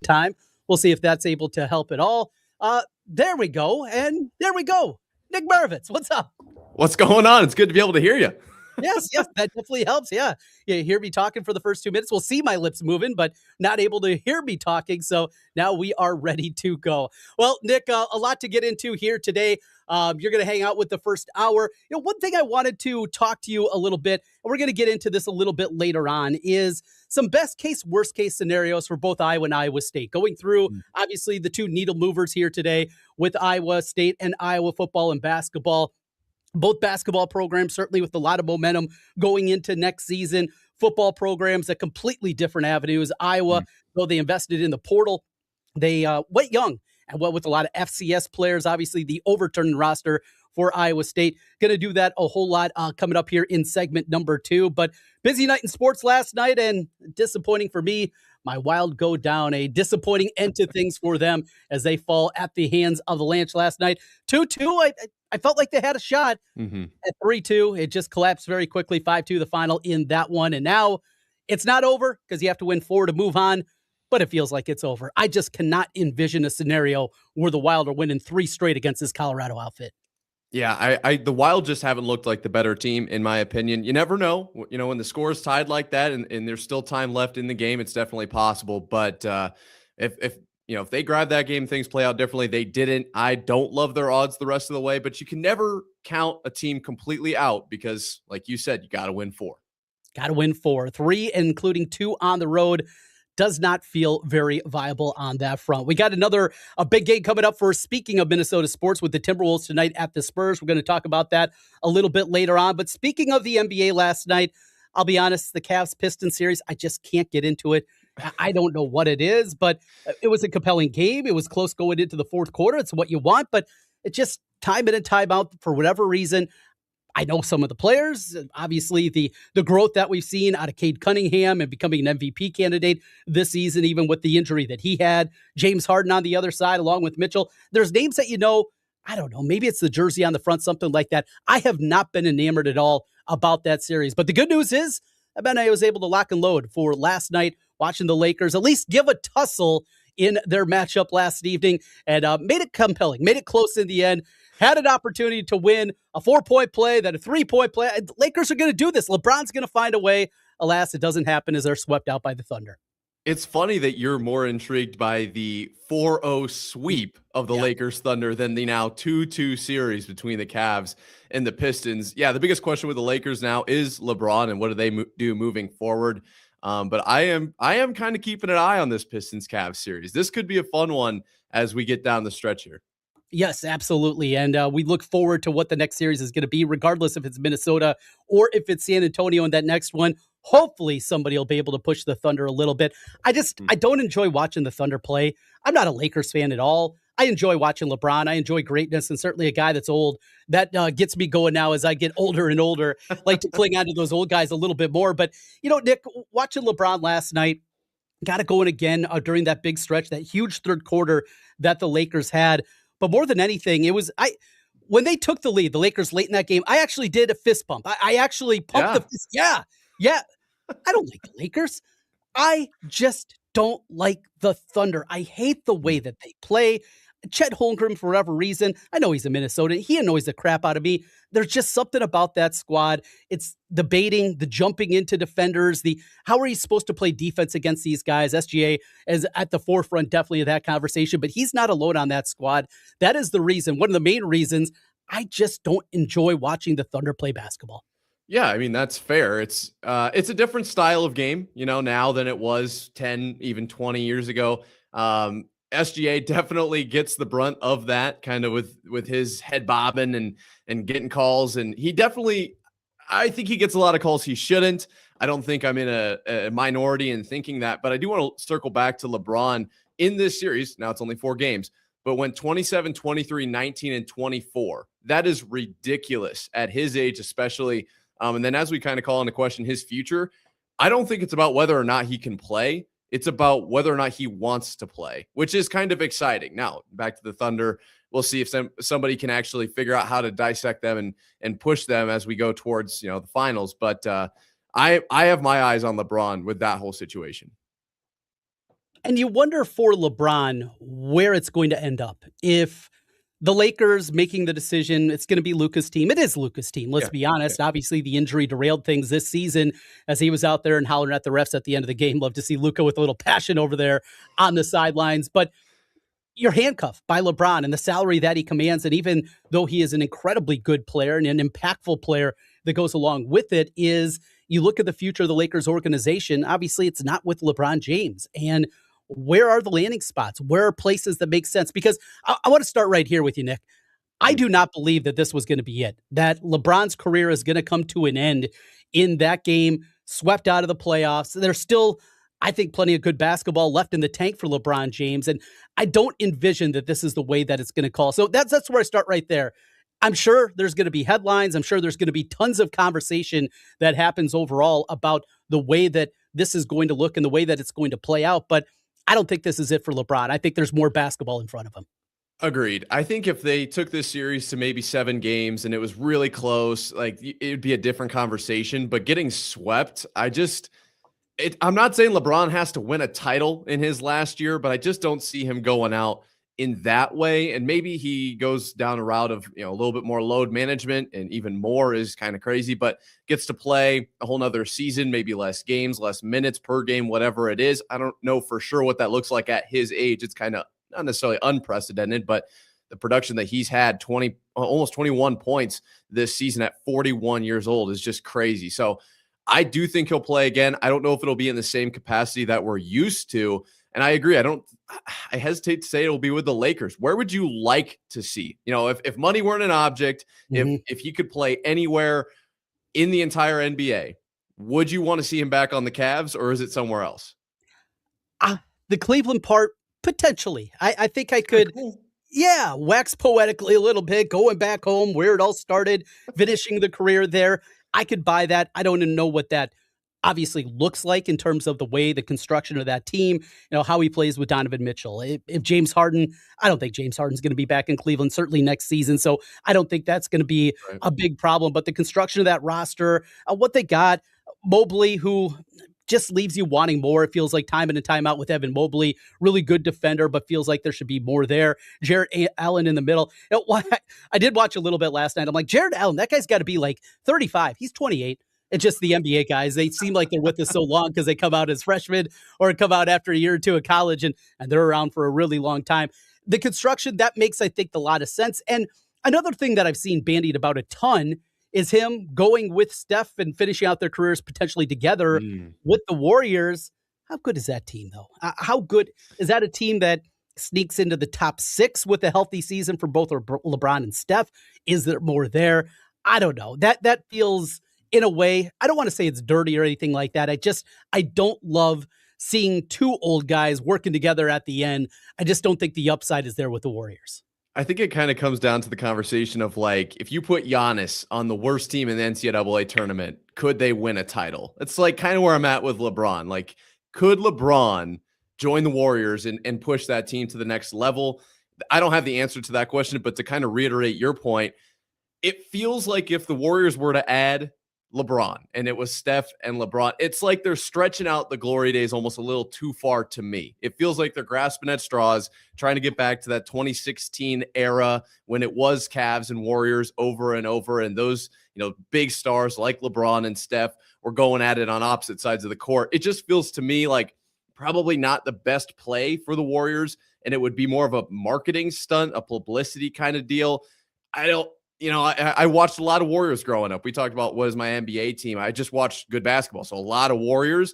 Time. We'll see if that's able to help at all. There we go. And there we go. Nick Marovets, what's up? What's going on? It's good to be able to hear you. Yes, that definitely helps. Yeah. You hear me talking for the first 2 minutes. We'll see my lips moving, but not able to hear me talking. So now we are ready to go. Well, Nick, a lot to get into here today. You're going to hang out with the first hour. One thing I wanted to talk to you a little bit, and we're going to get into this a little bit later on, is some best case, worst case scenarios for both Iowa and Iowa State. Going through, obviously, the two needle movers here today with Iowa State and Iowa football and basketball. Both basketball programs, certainly with a lot of momentum going into next season. Football programs, a completely different avenues. Iowa, though they invested in the portal, they went young and went with a lot of FCS players. Obviously, the overturned roster for Iowa State. Going to do that a whole lot coming up here in segment number 2. But busy night in sports last night, and disappointing for me. My Wild go down. A disappointing end to things for them as they fall at the hands of the Lanch last night. 2-2. I felt like they had a shot at 3-2. It just collapsed very quickly. 5-2 the final in that one. And now it's not over because you have to win 4 to move on, but it feels like it's over. I just cannot envision a scenario where the Wild are winning 3 straight against this Colorado outfit. Yeah, the Wild just haven't looked like the better team, in my opinion. You never know. When the score is tied like that and there's still time left in the game, it's definitely possible. But if they grab that game, things play out differently. They didn't. I don't love their odds the rest of the way, but you can never count a team completely out because, like you said, you got to win 4. Got to win 4. 3, including 2 on the road. Does not feel very viable on that front. We got a big game coming up for, speaking of Minnesota sports, with the Timberwolves tonight at the Spurs. We're going to talk about that a little bit later on. But speaking of the NBA last night, I'll be honest, the Cavs-Pistons series, I just can't get into it. I don't know what it is, but it was a compelling game. It was close going into the fourth quarter. It's what you want, but it just time in and time out for whatever reason. I know some of the players, obviously the growth that we've seen out of Cade Cunningham and becoming an MVP candidate this season, even with the injury that he had. James Harden on the other side, along with Mitchell. There's names that I don't know, maybe it's the jersey on the front, something like that. I have not been enamored at all about that series. But the good news is, I was able to lock and load for last night, watching the Lakers at least give a tussle in their matchup last evening, and made it compelling, made it close in the end. Had an opportunity to win a 4-point play, then a 3-point play. Lakers are going to do this. LeBron's going to find a way. Alas, it doesn't happen as they're swept out by the Thunder. It's funny that you're more intrigued by the 4-0 sweep of the Lakers Thunder than the now 2-2 series between the Cavs and the Pistons. Yeah, the biggest question with the Lakers now is LeBron and what do they do moving forward. But I am kind of keeping an eye on this Pistons-Cavs series. This could be a fun one as we get down the stretch here. Yes, absolutely. And we look forward to what the next series is going to be, regardless if it's Minnesota or if it's San Antonio in that next one. Hopefully somebody will be able to push the Thunder a little bit. I don't enjoy watching the Thunder play. I'm not a Lakers fan at all. I enjoy watching LeBron. I enjoy greatness, and certainly a guy that's old. That gets me going now as I get older and older. Like to cling on to those old guys a little bit more. But, Nick, watching LeBron last night, got it going again during that big stretch, that huge third quarter that the Lakers had. But more than anything, it was when they took the lead, the Lakers late in that game, I actually did a fist pump. I actually pumped the fist. Yeah. I don't like the Lakers. I just don't like the Thunder. I hate the way that they play. Chet Holmgren, for whatever reason, I know he's a Minnesotan. He annoys the crap out of me. There's just something about that squad. It's the baiting, the jumping into defenders, how are you supposed to play defense against these guys? SGA is at the forefront, definitely, of that conversation, but he's not alone on that squad. That is the reason, one of the main reasons, I just don't enjoy watching the Thunder play basketball. Yeah, I mean, that's fair. It's a different style of game, now than it was 10, even 20 years ago. SGA definitely gets the brunt of that, kind of with his head bobbing and getting calls. And he definitely, I think he gets a lot of calls he shouldn't. I don't think I'm in a minority in thinking that, but I do want to circle back to LeBron in this series. Now it's only 4 games, but when 27, 23, 19, and 24, that is ridiculous at his age, especially. And then as we kind of call into question his future, I don't think it's about whether or not he can play. It's about whether or not he wants to play, which is kind of exciting. Now, back to the Thunder, we'll see if somebody can actually figure out how to dissect them and push them as we go towards, the finals. But I have my eyes on LeBron with that whole situation. And you wonder for LeBron where it's going to end up. If the Lakers making the decision, it's going to be Luka's team. It is Luka's team. Let's be honest. Yeah. Obviously, the injury derailed things this season as he was out there and hollering at the refs at the end of the game. Love to see Luka with a little passion over there on the sidelines. But you're handcuffed by LeBron and the salary that he commands. And even though he is an incredibly good player and an impactful player that goes along with it, is you look at the future of the Lakers organization. Obviously, it's not with LeBron James. And where are the landing spots? Where are places that make sense? Because I want to start right here with you, Nick. I do not believe that this was going to be it, that LeBron's career is going to come to an end in that game, swept out of the playoffs. There's still, I think, plenty of good basketball left in the tank for LeBron James. And I don't envision that this is the way that it's going to call. So that's where I start right there. I'm sure there's going to be headlines. I'm sure there's going to be tons of conversation that happens overall about the way that this is going to look and the way that it's going to play out. But I don't think this is it for LeBron. I think there's more basketball in front of him. Agreed. I think if they took this series to maybe 7 games and it was really close, like it would be a different conversation. But getting swept, I'm not saying LeBron has to win a title in his last year, but I just don't see him going out in that way. And maybe he goes down a route of, a little bit more load management, and even more is kind of crazy, but gets to play a whole nother season, maybe less games, less minutes per game, whatever it is. I don't know for sure what that looks like at his age. It's kind of not necessarily unprecedented, but the production that he's had, almost 21 points this season at 41 years old, is just crazy. So I do think he'll play again. I don't know if it'll be in the same capacity that we're used to. And I agree. I hesitate to say it'll be with the Lakers. Where would you like to see? If money weren't an object, if he could play anywhere in the entire NBA, would you want to see him back on the Cavs, or is it somewhere else? The Cleveland part, potentially. I think I could, wax poetically a little bit, going back home where it all started, finishing the career there. I could buy that. I don't even know what that obviously looks like in terms of the way the construction of that team, how he plays with Donovan Mitchell. If James Harden, I don't think James Harden's going to be back in Cleveland, certainly next season. So I don't think that's going to be a big problem. But the construction of that roster, what they got, Mobley, who just leaves you wanting more. It feels like time in and time out with Evan Mobley, really good defender, but feels like there should be more there. Jarrett Allen in the middle. I did watch a little bit last night. I'm like, Jarrett Allen, that guy's got to be like 35. He's 28. It's just the NBA guys. They seem like they're with us so long because they come out as freshmen or come out after a year or two of college, and they're around for a really long time. The construction, that makes, I think, a lot of sense. And another thing that I've seen bandied about a ton is him going with Steph and finishing out their careers potentially together with the Warriors. How good is that team, though? How good is that a team that sneaks into the top 6 with a healthy season for both LeBron and Steph? Is there more there? I don't know. That feels, in a way, I don't want to say it's dirty or anything like that. I don't love seeing 2 old guys working together at the end. I just don't think the upside is there with the Warriors. I think it kind of comes down to the conversation of, like, if you put Giannis on the worst team in the NCAA tournament, could they win a title? It's like kind of where I'm at with LeBron. Like, could LeBron join the Warriors and push that team to the next level? I don't have the answer to that question, but to kind of reiterate your point, it feels like if the Warriors were to add LeBron and it was Steph and LeBron, it's like they're stretching out the glory days almost a little too far to me. It feels like they're grasping at straws, trying to get back to that 2016 era when it was Cavs and Warriors over and over. And those, big stars like LeBron and Steph were going at it on opposite sides of the court. It just feels to me like probably not the best play for the Warriors. And it would be more of a marketing stunt, a publicity kind of deal. I watched a lot of Warriors growing up. We talked about what is my NBA team. I just watched good basketball. So a lot of Warriors.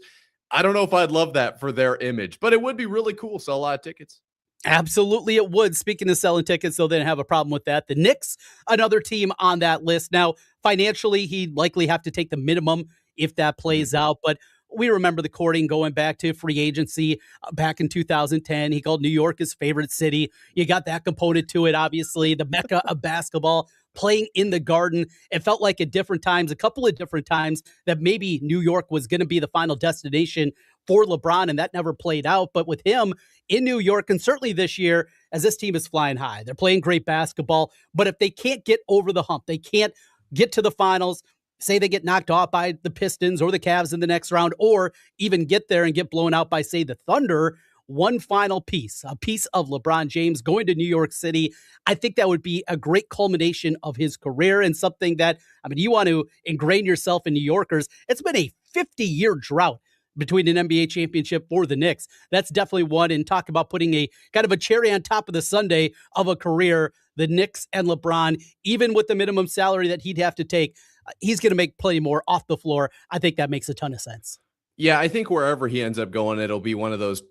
I don't know if I'd love that for their image, but it would be really cool. Sell a lot of tickets. Absolutely, it would. Speaking of selling tickets, they'll then have a problem with that. The Knicks, another team on that list. Now, financially, he'd likely have to take the minimum if that Mhm. plays out. But we remember the courting going back to free agency back in 2010. He called New York his favorite city. You got that component to it, obviously, the mecca of basketball. Playing in the Garden, it felt like at different times, a couple of different times, that maybe New York was going to be the final destination for LeBron, and that never played out. But with him, in New York, and certainly this year, as this team is flying high. They're playing great basketball, but if they can't get over the hump, they can't get to the finals, say they get knocked off by the Pistons or the Cavs in the next round, or even get there and get blown out by, say, the Thunder, one final piece, a piece of LeBron James going to New York City. I think that would be a great culmination of his career and something that, I mean, you want to ingrain yourself in New Yorkers. It's been a 50-year drought between an NBA championship for the Knicks. That's definitely one. And talk about putting a kind of a cherry on top of the sundae of a career. The Knicks and LeBron, even with the minimum salary that he'd have to take, he's going to make plenty more off the floor. I think that makes a ton of sense. Yeah, I think wherever he ends up going, it'll be one of those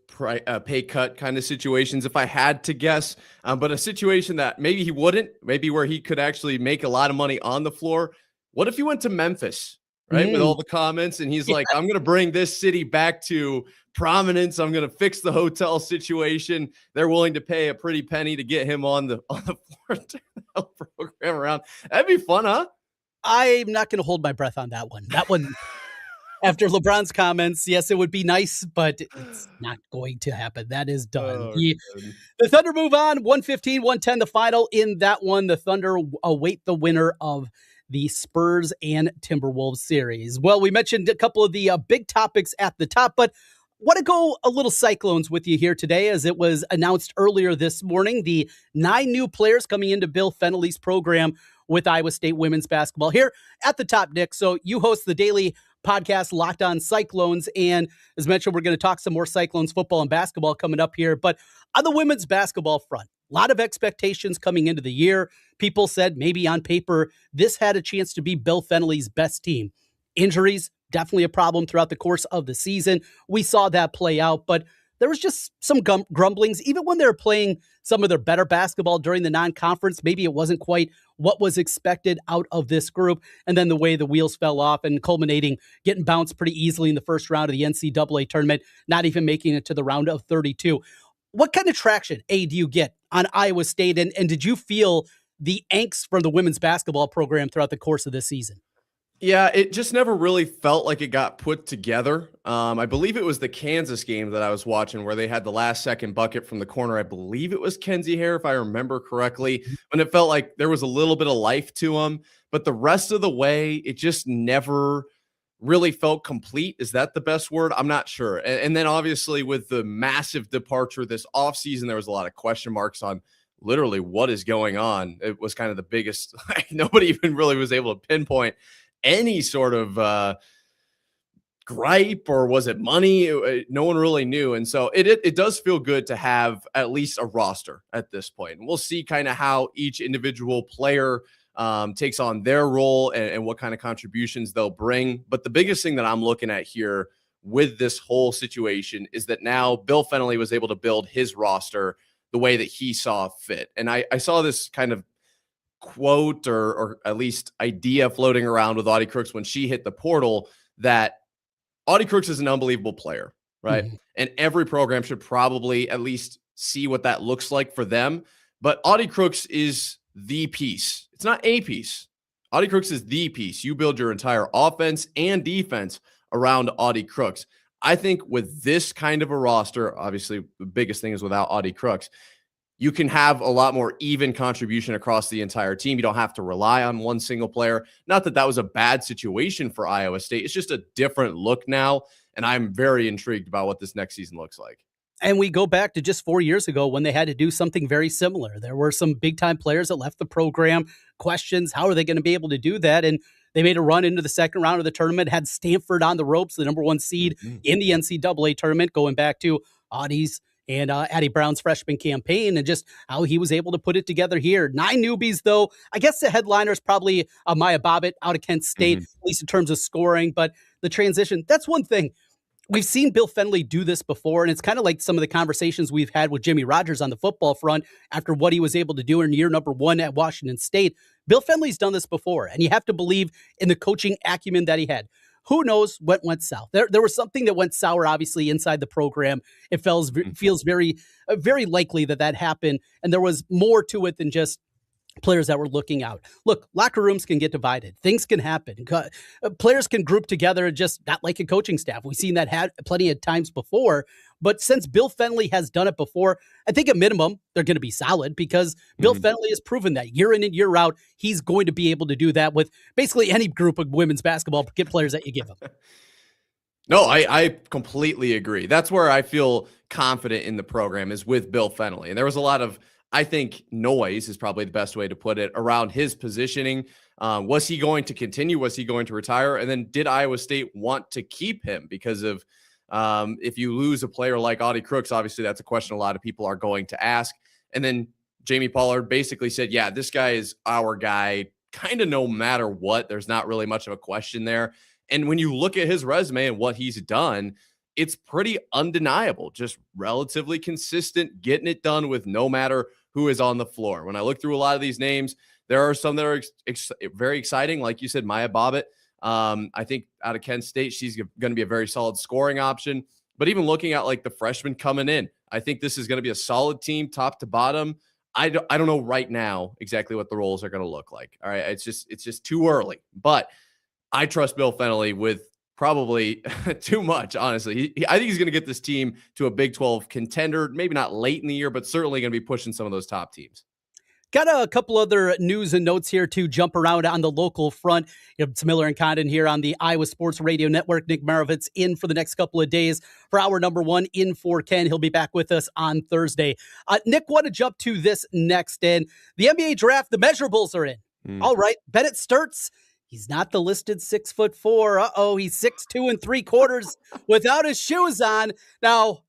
pay cut kind of situations, if I had to guess. But a situation that maybe he wouldn't, maybe where he could actually make a lot of money on the floor. What if he went to Memphis, right? With all Mm, the comments, and he's yeah, like, I'm going to bring this city back to prominence. I'm going to fix the hotel situation. They're willing to pay a pretty penny to get him on the floor to help program around. That'd be fun, huh? I'm not going to hold my breath on that one. That one, after LeBron's comments, yes, it would be nice, but it's not going to happen. That is done. Oh, good. The Thunder move on, 115-110, the final in that one. The Thunder await the winner of the Spurs and Timberwolves series. Well, we mentioned a couple of the big topics at the top, but want to go a little Cyclones with you here today, as it was announced earlier this morning. The 9 new players coming into Bill Fennelly's program with Iowa State women's basketball. Here at the top, Nick, so you host the daily podcast Locked On Cyclones, and as mentioned, we're going to talk some more Cyclones football and basketball coming up here. But on the women's basketball front, a lot of expectations coming into the year. People said maybe on paper this had a chance to be Bill Fennelly's best team. Injuries, definitely a problem throughout the course of the season. We saw that play out, but there was just some grumblings, even when they were playing some of their better basketball during the non-conference. Maybe it wasn't quite what was expected out of this group. And then the way the wheels fell off and culminating, getting bounced pretty easily in the first round of the NCAA tournament, not even making it to the round of 32. What kind of traction, A, do you get on Iowa State? And did you feel the angst from the women's basketball program throughout the course of this season? Yeah, it just never really felt like it got put together. I believe it was the Kansas game that I was watching where they had the last second bucket from the corner. I believe it was Kenzie Hare, if I remember correctly, when it felt like there was a little bit of life to them. But the rest of the way, it just never really felt complete. Is that the best word? I'm not sure. And then obviously with the massive departure this offseason, there was a lot of question marks on literally what is going on. It was kind of the biggest, like, nobody even really was able to pinpoint any sort of gripe, or was it money? No one really knew. And so it does feel good to have at least a roster at this point. And we'll see kind of how each individual player takes on their role, and what kind of contributions they'll bring. But the biggest thing that I'm looking at here with this whole situation is that now Bill Fennelly was able to build his roster the way that he saw fit. And I saw this kind of quote, or at least idea floating around with Audie Crooks when she hit the portal, that Audie Crooks is an unbelievable player, right? Mhm. And every program should probably at least see what that looks like for them. But Audie Crooks is the piece. It's not a piece. Audie Crooks is the piece. You build your entire offense and defense around Audie Crooks. I think with this kind of a roster, obviously the biggest thing is without Audie Crooks, you can have a lot more even contribution across the entire team. You don't have to rely on one single player. Not that that was a bad situation for Iowa State. It's just a different look now, and I'm very intrigued about what this next season looks like. And we go back to just 4 years ago when they had to do something very similar. There were some big time players that left the program. Questions, how are they going to be able to do that? And they made a run into the second round of the tournament, had Stanford on the ropes, the number 1 seed Mhm. in the NCAA tournament, going back to Audie's and Addie Brown's freshman campaign, and just how he was able to put it together here. 9 newbies, though. I guess the headliner is probably Maya Bobbitt out of Kent State, Mhm. at least in terms of scoring. But the transition, that's one thing. we've seen Bill Fennelly do this before, and it's kind of like some of the conversations we've had with Jimmy Rogers on the football front after what he was able to do in year number 1 at Washington State. Bill Fennelly's done this before, and you have to believe in the coaching acumen that he had. Who knows what went south? There was something that went sour, obviously, inside the program. It feels very likely that happened, and there was more to it than just players that were looking out. Look, locker rooms can get divided. Things can happen. Players can group together, just not like a coaching staff. We've seen that plenty of times before. But since Bill Fennelly has done it before, I think at minimum, they're going to be solid because Bill Fennelly has proven that year in and year out, he's going to be able to do that with basically any group of women's basketball players that you give him. No, I completely agree. That's where I feel confident in the program is with Bill Fennelly. And there was a lot of, I think, noise is probably the best way to put it around his positioning. Was he going to continue? Was he going to retire? And then did Iowa State want to keep him because of if you lose a player like Audie Crooks, obviously that's a question a lot of people are going to ask. And then Jamie Pollard basically said, yeah, this guy is our guy kind of no matter what. There's not really much of a question there. And when you look at his resume and what he's done, it's pretty undeniable, just relatively consistent, getting it done with no matter who is on the floor. When I look through a lot of these names, there are some that are very exciting. Like you said, Maya Bobbitt. I think out of Kent State, she's going to be a very solid scoring option. But even looking at like the freshmen coming in, I think this is going to be a solid team top to bottom. I don't know right now exactly what the roles are going to look like. All right. It's just too early. But I trust Bill Fennelly with probably too much, honestly. I think he's going to get this team to a Big 12 contender, maybe not late in the year, but certainly going to be pushing some of those top teams. Got a couple other news and notes here to jump around on the local front. It's Miller and Condon here on the Iowa Sports Radio Network. Nick Marovets in for the next couple of days for hour number 1 in for Ken. He'll be back with us on Thursday. Nick, want to jump to this next. And the NBA draft, the measurables are in. All right, Bennett Sturts. He's not the listed 6'4". He's 6'2 3/4 without his shoes on. Now,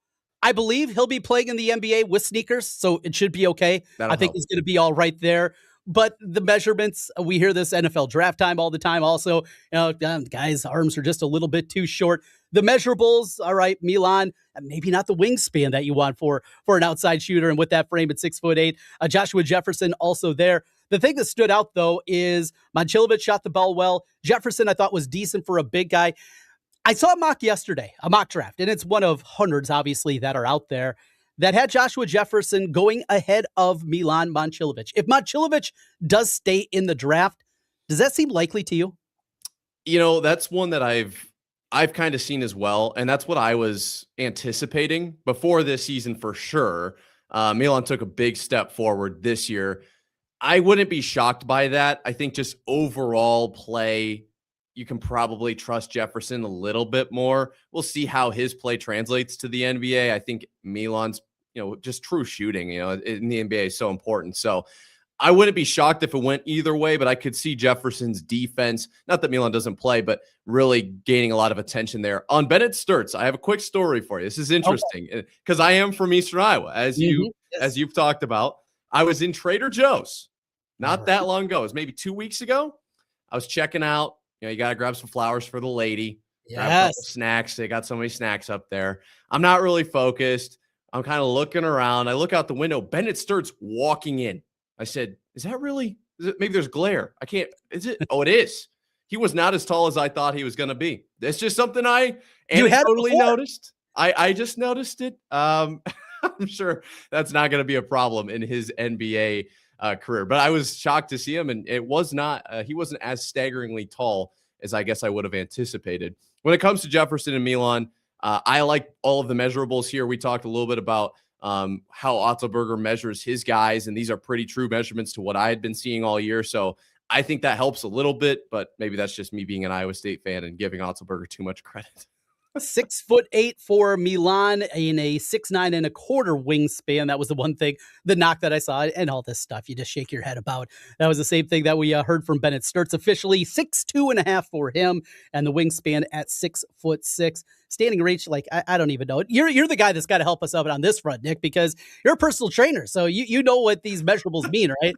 I believe he'll be playing in the NBA with sneakers, so it should be okay. I think he's going to be all right there. But the measurements, we hear this NFL draft time all the time. Also, guys' arms are just a little bit too short. The measurables, all right, Milan, maybe not the wingspan that you want for an outside shooter, and with that frame at 6'8". Joshua Jefferson also there. The thing that stood out, though, is Momcilovic shot the ball well. Jefferson, I thought, was decent for a big guy. I saw a mock yesterday, a mock draft, and it's one of hundreds, obviously, that are out there, that had Joshua Jefferson going ahead of Milan Momcilovic. If Momcilovic does stay in the draft, does that seem likely to you? You know, that's one that I've kind of seen as well, and that's what I was anticipating before this season for sure. Milan took a big step forward this year. I wouldn't be shocked by that. I think just overall play, you can probably trust Jefferson a little bit more. We'll see how his play translates to the NBA. I think Milan's, just true shooting, in the NBA is so important. So I wouldn't be shocked if it went either way, but I could see Jefferson's defense, not that Milan doesn't play, but really gaining a lot of attention there. On Bennett Sturts, I have a quick story for you. This is interesting because I am from Eastern Iowa, as you've talked about. I was in Trader Joe's not that long ago. It was maybe 2 weeks ago. I was checking out. You got to grab some flowers for the lady. Grab a couple snacks. They got so many snacks up there. I'm not really focused. I'm kind of looking around. I look out the window. Bennett Sturts walking in. I said, is that really? Maybe there's glare. I can't. Is it? Oh, it is. He was not as tall as I thought he was going to be. That's just something I totally noticed. I just noticed it. I'm sure that's not going to be a problem in his NBA career, but I was shocked to see him, and it was not. He wasn't as staggeringly tall as I guess I would have anticipated. When it comes to Jefferson and Milan, I like all of the measurables here. We talked a little bit about how Otzelberger measures his guys, and these are pretty true measurements to what I had been seeing all year. So I think that helps a little bit, but maybe that's just me being an Iowa State fan and giving Otzelberger too much credit. 6'8" for Milan in a 6'9" 1/4" wingspan. That was the one thing, the knock that I saw, and all this stuff you just shake your head about. That was the same thing that we heard from Bennett Sturts. Officially 6'2.5" for him, and the wingspan at 6'6". Standing reach, like I don't even know. You're the guy that's got to help us out on this front, Nick, because you're a personal trainer, so you know what these measurables mean, right?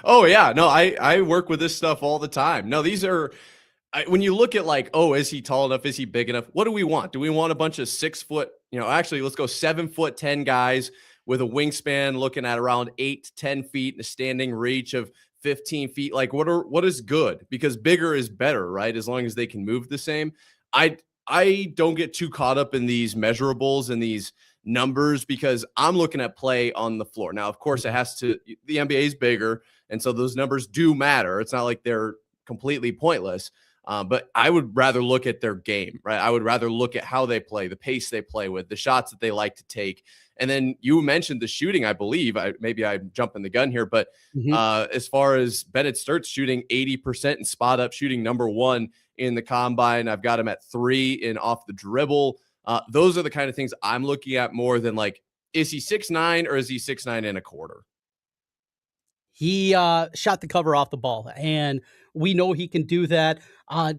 Oh yeah, no, I work with this stuff all the time. No, these are. when you look at like, oh, is he tall enough? Is he big enough? What do we want? Do we want a bunch of 6 foot, actually, let's go 7'10" guys with a wingspan looking at around 8 to 10 feet and a standing reach of 15 feet? Like, what is good? Because bigger is better, right? As long as they can move the same. I don't get too caught up in these measurables and these numbers because I'm looking at play on the floor. Now, of course, the NBA is bigger, and so those numbers do matter. It's not like they're completely pointless. But I would rather look at their game, right? I would rather look at how they play, the pace they play with, the shots that they like to take. And then you mentioned the shooting, I believe. Maybe I'm jumping the gun here, but as far as Bennett Sturt's shooting 80% and spot up shooting #1 in the combine, I've got him at 3 in off the dribble. Those are the kind of things I'm looking at more than like, is he 6'9" or is he 6'9 1/4? He shot the cover off the ball, and we know he can do that.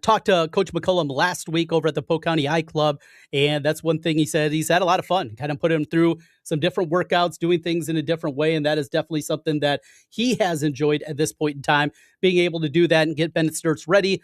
Talked to Coach McCullum last week over at the Polk County Eye Club, and that's one thing he said. He's had a lot of fun, kind of put him through some different workouts, doing things in a different way, and that is definitely something that he has enjoyed at this point in time, being able to do that and get Bennett Sturts ready.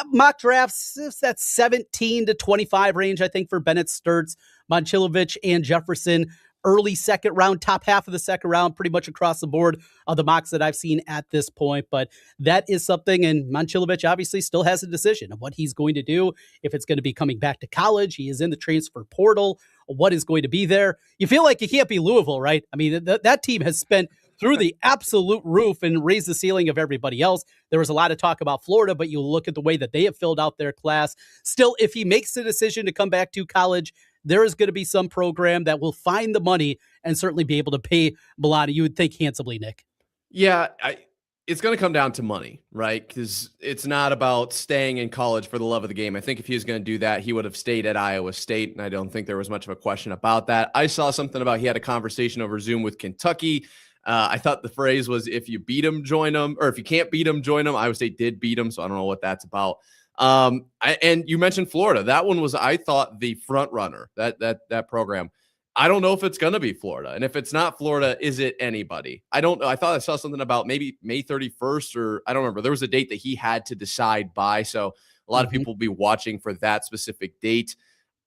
Mock drafts, it's that 17 to 25 range, I think, for Bennett Sturts, Momcilovic, and Jefferson. Early second round, top half of the second round, pretty much across the board of the mocks that I've seen at this point. But that is something, and Momcilovic obviously still has a decision of what he's going to do, if it's going to be coming back to college. He is in the transfer portal. What is going to be there? You feel like you can't be Louisville, right? I mean, that team has spent through the absolute roof and raised the ceiling of everybody else. There was a lot of talk about Florida, but you look at the way that they have filled out their class. Still, if he makes the decision to come back to college, there is going to be some program that will find the money and certainly be able to pay Milani, you would think, handsomely, Nick. Yeah, it's going to come down to money, right? Because it's not about staying in college for the love of the game. I think if he was going to do that, he would have stayed at Iowa State, and I don't think there was much of a question about that. I saw something about he had a conversation over Zoom with Kentucky. I thought the phrase was, if you beat him, join him, or if you can't beat him, join him. Iowa State did beat him, so I don't know what that's about. And you mentioned Florida. That one was, I thought, the front runner, that program. I don't know if it's going to be Florida. And if it's not Florida, is it anybody? I don't know. I thought I saw something about maybe May 31st, or I don't remember. There was a date that he had to decide by. So a lot of people will be watching for that specific date.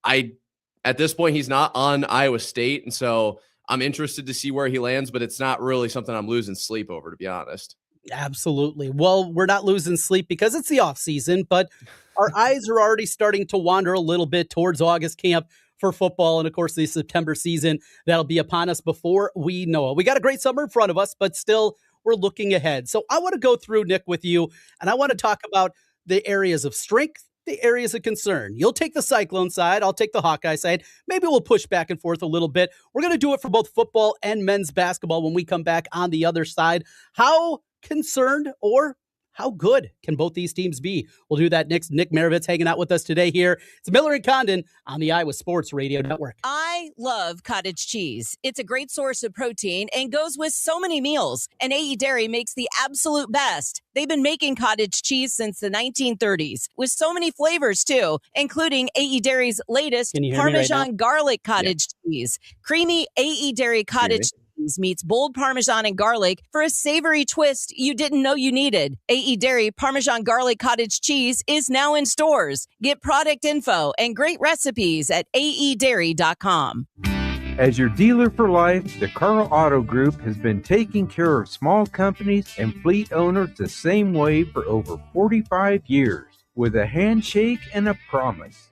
At this point, he's not on Iowa State. And so I'm interested to see where he lands, but it's not really something I'm losing sleep over, to be honest. Absolutely. Well, we're not losing sleep because it's the off season, but our eyes are already starting to wander a little bit towards August camp for football. And of course, the September season that'll be upon us before we know it. We got a great summer in front of us, but still we're looking ahead. So I want to go through, Nick, with you, and I want to talk about the areas of strength, the areas of concern. You'll take the Cyclone side. I'll take the Hawkeye side. Maybe we'll push back and forth a little bit. We're going to do it for both football and men's basketball when we come back on the other side. How concerned or how good can both these teams be? We'll do that next. Nick Marovets hanging out with us today here. It's Miller and Condon on the Iowa Sports Radio Network. I love cottage cheese. It's a great source of protein and goes with so many meals. And AE Dairy makes the absolute best. They've been making cottage cheese since the 1930s with so many flavors too, including AE Dairy's latest Parmesan garlic cottage cheese. Creamy AE Dairy cottage cheese meets bold Parmesan and garlic for a savory twist you didn't know you needed. AE Dairy Parmesan Garlic Cottage Cheese is now in stores. Get product info and great recipes at aedairy.com. As your dealer for life, the Carl Auto Group has been taking care of small companies and fleet owners the same way for over 45 years, with a handshake and a promise.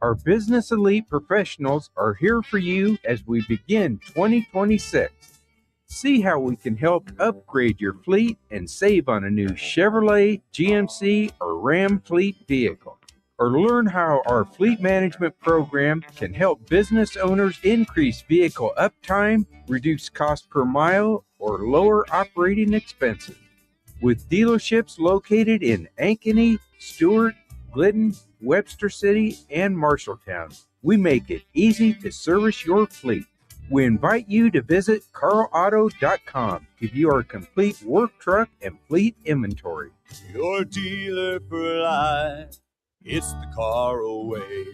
Our business elite professionals are here for you as we begin 2026. See how we can help upgrade your fleet and save on a new Chevrolet, GMC, or Ram fleet vehicle. Or learn how our fleet management program can help business owners increase vehicle uptime, reduce cost per mile, or lower operating expenses. With dealerships located in Ankeny, Stewart, Glidden, Webster City, and Marshalltown, we make it easy to service your fleet. We invite you to visit carlauto.com to view our complete work truck and fleet inventory. Your dealer for life, it's the Carl way.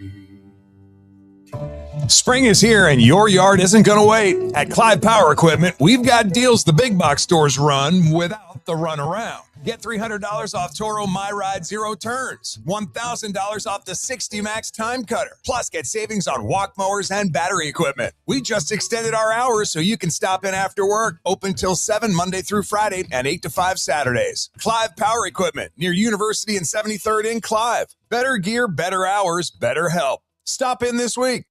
Spring is here and your yard isn't going to wait. At Clive Power Equipment, we've got deals the big box stores run without the runaround. Get $300 off Toro MyRide Zero Turns, $1,000 off the 60 Max Time Cutter. Plus, get savings on walk mowers and battery equipment. We just extended our hours so you can stop in after work. Open till 7 Monday through Friday and 8 to 5 Saturdays. Clive Power Equipment near University and 73rd in Clive. Better gear, better hours, better help. Stop in this week.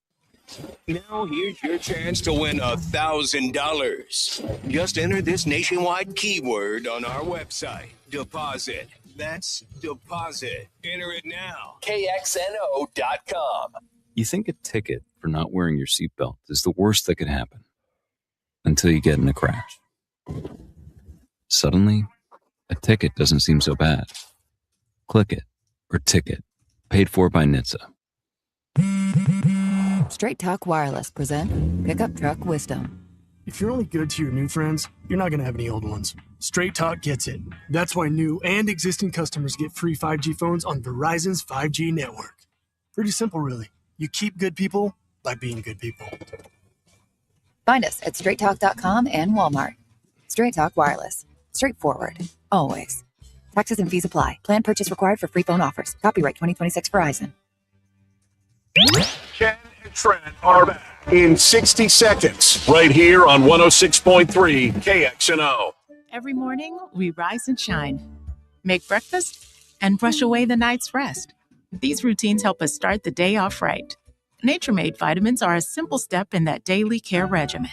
Now here's your chance to win $1,000. Just enter this nationwide keyword on our website. Deposit. That's deposit. Enter it now. KXNO.com. You think a ticket for not wearing your seatbelt is the worst that could happen until you get in a crash. Suddenly, a ticket doesn't seem so bad. Click it or ticket. Paid for by NHTSA. Straight Talk Wireless present Pickup Truck Wisdom. If you're only good to your new friends, you're not going to have any old ones. Straight Talk gets it. That's why new and existing customers get free 5G phones on Verizon's 5G network. Pretty simple, really. You keep good people by being good people. Find us at straighttalk.com and Walmart. Straight Talk Wireless. Straightforward. Always. Taxes and fees apply. Plan purchase required for free phone offers. Copyright 2026 Verizon. Ken and Trent are back in 60 seconds right here on 106.3 KXNO. Every morning, we rise and shine, make breakfast, and brush away the night's rest. These routines help us start the day off right. Nature-Made vitamins are a simple step in that daily care regimen.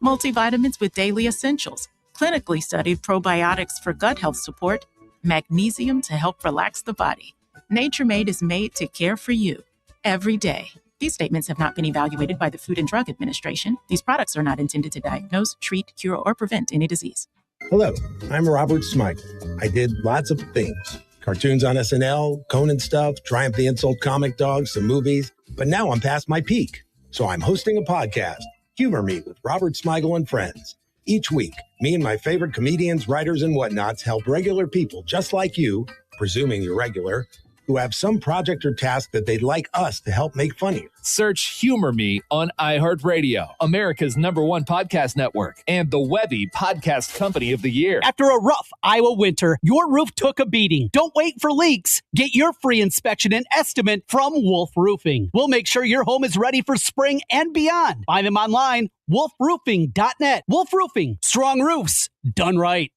Multivitamins with daily essentials, clinically studied probiotics for gut health support, magnesium to help relax the body. Nature-Made is made to care for you every day. These statements have not been evaluated by the Food and Drug Administration. These products are not intended to diagnose, treat, cure, or prevent any disease. Hello, I'm Robert Smigel. I did lots of things. Cartoons on SNL, Conan stuff, Triumph the Insult Comic Dog, some movies. But now I'm past my peak. So I'm hosting a podcast, Humor Me with Robert Smigel and Friends. Each week, me and my favorite comedians, writers, and whatnots help regular people just like you, presuming you're regular, who have some project or task that they'd like us to help make funnier. Search Humor Me on iHeartRadio, America's #1 podcast network, and the Webby Podcast Company of the Year. After a rough Iowa winter, your roof took a beating. Don't wait for leaks. Get your free inspection and estimate from Wolf Roofing. We'll make sure your home is ready for spring and beyond. Find them online, wolfroofing.net. Wolf Roofing, strong roofs, done right.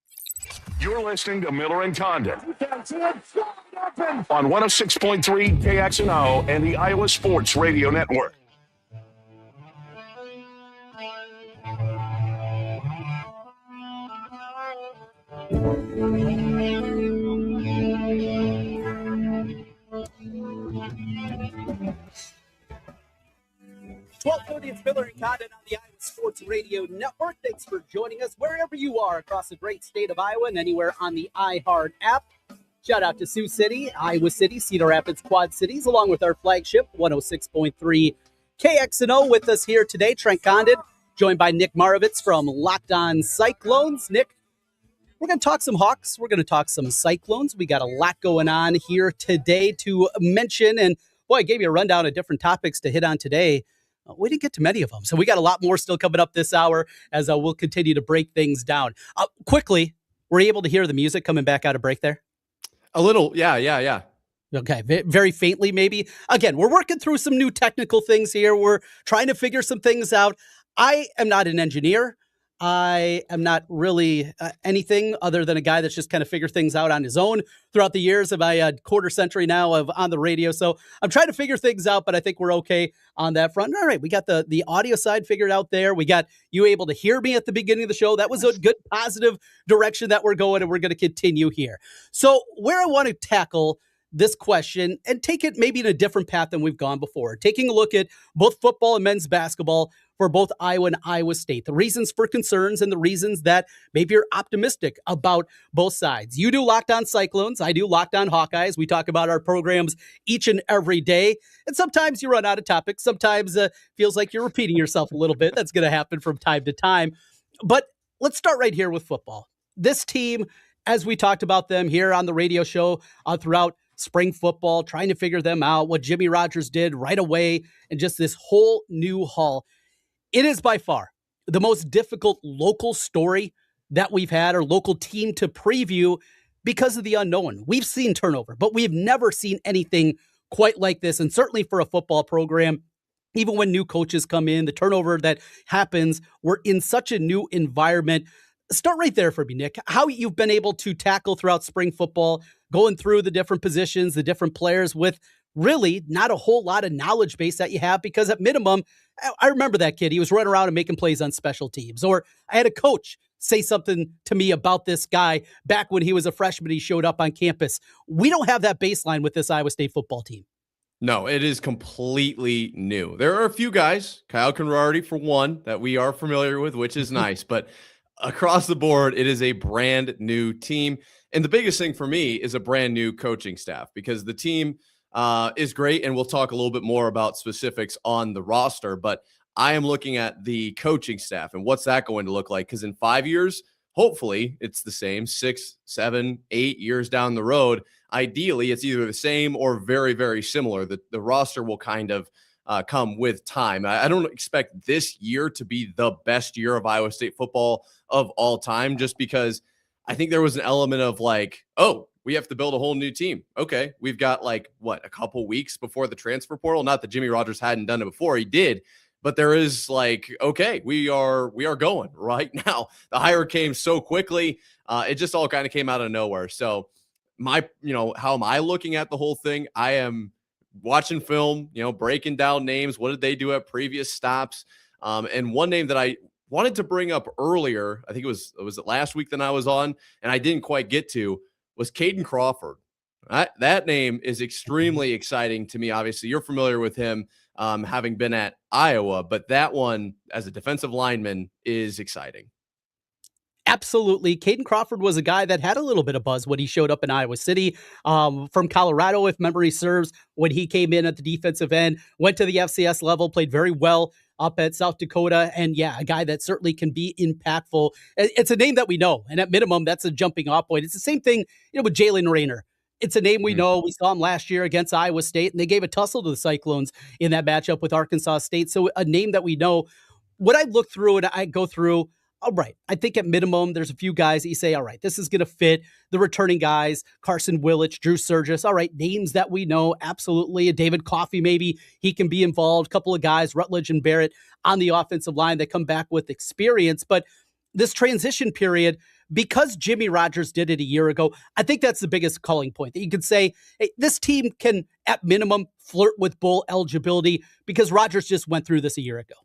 You're listening to Miller and Condon on 106.3 KXNO and the Iowa Sports Radio Network. It's Miller and Condon on the Iowa Sports Radio Network. Thanks for joining us wherever you are across the great state of Iowa and anywhere on the iHeart app. Shout out to Sioux City, Iowa City, Cedar Rapids, Quad Cities, along with our flagship 106.3 KXNO. With us here today, Trent Condon, joined by Nick Marovets from Locked On Cyclones. Nick, we're going to talk some Hawks. We're going to talk some Cyclones. We got a lot going on here today to mention. And boy, I gave you a rundown of different topics to hit on today. We didn't get to many of them. So we got a lot more still coming up this hour as we'll continue to break things down. Quickly, were you able to hear the music coming back out of break there? A little. Yeah. Okay. Very faintly, maybe. Again, we're working through some new technical things here. We're trying to figure some things out. I am not an engineer. I am not really anything other than a guy that's just kind of figured things out on his own throughout the years of my quarter century now of on the radio. So I'm trying to figure things out, but I think we're okay on that front. All right, we got the audio side figured out there. We got you able to hear me at the beginning of the show. That was a good positive direction that we're going, and we're going to continue here. So where I want to tackle this question and take it maybe in a different path than we've gone before, taking a look at both football and men's basketball for both Iowa and Iowa State, the reasons for concerns and the reasons that maybe you're optimistic about both sides. You do Locked On Cyclones. I do Locked On Hawkeyes. We talk about our programs each and every day. And sometimes you run out of topics. Sometimes feels like you're repeating yourself a little bit. That's going to happen from time to time. But let's start right here with football. This team, as we talked about them here on the radio show throughout spring football, trying to figure them out, what Jimmy Rogers did right away, and just this whole new haul. It is by far the most difficult local story that we've had, or local team to preview, because of the unknown. We've seen turnover, but we've never seen anything quite like this. And certainly for a football program, even when new coaches come in, the turnover that happens, we're in such a new environment. Start right there for me, Nick. How you've been able to tackle throughout spring football, going through the different positions, the different players with really not a whole lot of knowledge base that you have, because at minimum, I remember that kid. He was running around and making plays on special teams. Or I had a coach say something to me about this guy back when he was a freshman. He showed up on campus. We don't have that baseline with this Iowa State football team. No, it is completely new. There are a few guys, Kyle Conrarty for one, that we are familiar with, which is nice. But across the board, it is a brand new team. And the biggest thing for me is a brand new coaching staff, because the team is great. And we'll talk a little bit more about specifics on the roster. But I am looking at the coaching staff and what's that going to look like? Because in 5 years, hopefully it's the same. 6, 7, 8 years down the road, ideally it's either the same or very, very similar. The roster will kind of come with time. I don't expect this year to be the best year of Iowa State football of all time, just because I think there was an element of like, oh, we have to build a whole new team. Okay, we've got like, a couple weeks before the transfer portal. Not that Jimmy Rogers hadn't done it before, he did. But there is like, okay, we are going right now. The hire came so quickly. It just all kind of came out of nowhere. So how am I looking at the whole thing? I am watching film, breaking down names. What did they do at previous stops? And one name that I wanted to bring up earlier, I think it was last week that I was on, and I didn't quite get to, was Caden Crawford. That name is extremely exciting to me. Obviously, you're familiar with him, having been at Iowa, but that one as a defensive lineman is exciting. Absolutely. Caden Crawford was a guy that had a little bit of buzz when he showed up in Iowa City, from Colorado, if memory serves, when he came in at the defensive end, went to the FCS level, played very well up at South Dakota. And yeah, a guy that certainly can be impactful. It's a name that we know. And at minimum, that's a jumping off point. It's the same thing, with Jalen Rayner. It's a name we know. We saw him last year against Iowa State, and they gave a tussle to the Cyclones in that matchup with Arkansas State. So a name that we know. What I look through and I go through, all right, I think at minimum, there's a few guys that you say, all right, this is going to fit the returning guys, Carson Willich, Drew Surgis, all right, names that we know, absolutely. David Coffey, maybe he can be involved. A couple of guys, Rutledge and Barrett on the offensive line that come back with experience. But this transition period, because Jimmy Rogers did it a year ago, I think that's the biggest calling point, that you could say, hey, this team can, at minimum, flirt with bowl eligibility, because Rogers just went through this a year ago.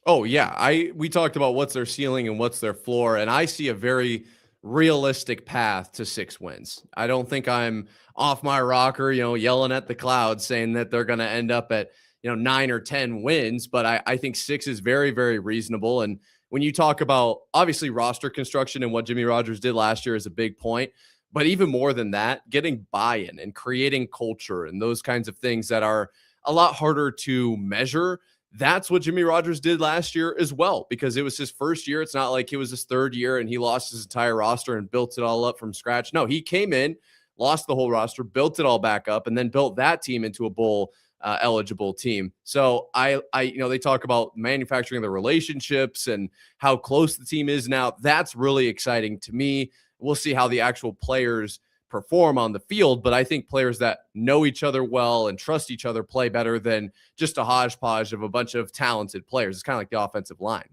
Oh, yeah. We talked about what's their ceiling and what's their floor, and I see a very realistic path to 6 wins. I don't think I'm off my rocker, yelling at the clouds saying that they're going to end up at, 9 or 10 wins, but I think 6 is very, very reasonable. And when you talk about, obviously, roster construction and what Jimmy Rogers did last year is a big point, but even more than that, getting buy-in and creating culture and those kinds of things that are a lot harder to measure. That's what Jimmy Rogers did last year as well, because it was his first year. It's not like it was his third year and he lost his entire roster and built it all up from scratch. No, he came in, lost the whole roster, built it all back up, and then built that team into a bowl eligible team. So they talk about manufacturing the relationships and how close the team is now. That's really exciting to me. We'll see how the actual players perform on the field, but I think players that know each other well and trust each other play better than just a hodgepodge of a bunch of talented players. It's kind of like the offensive line.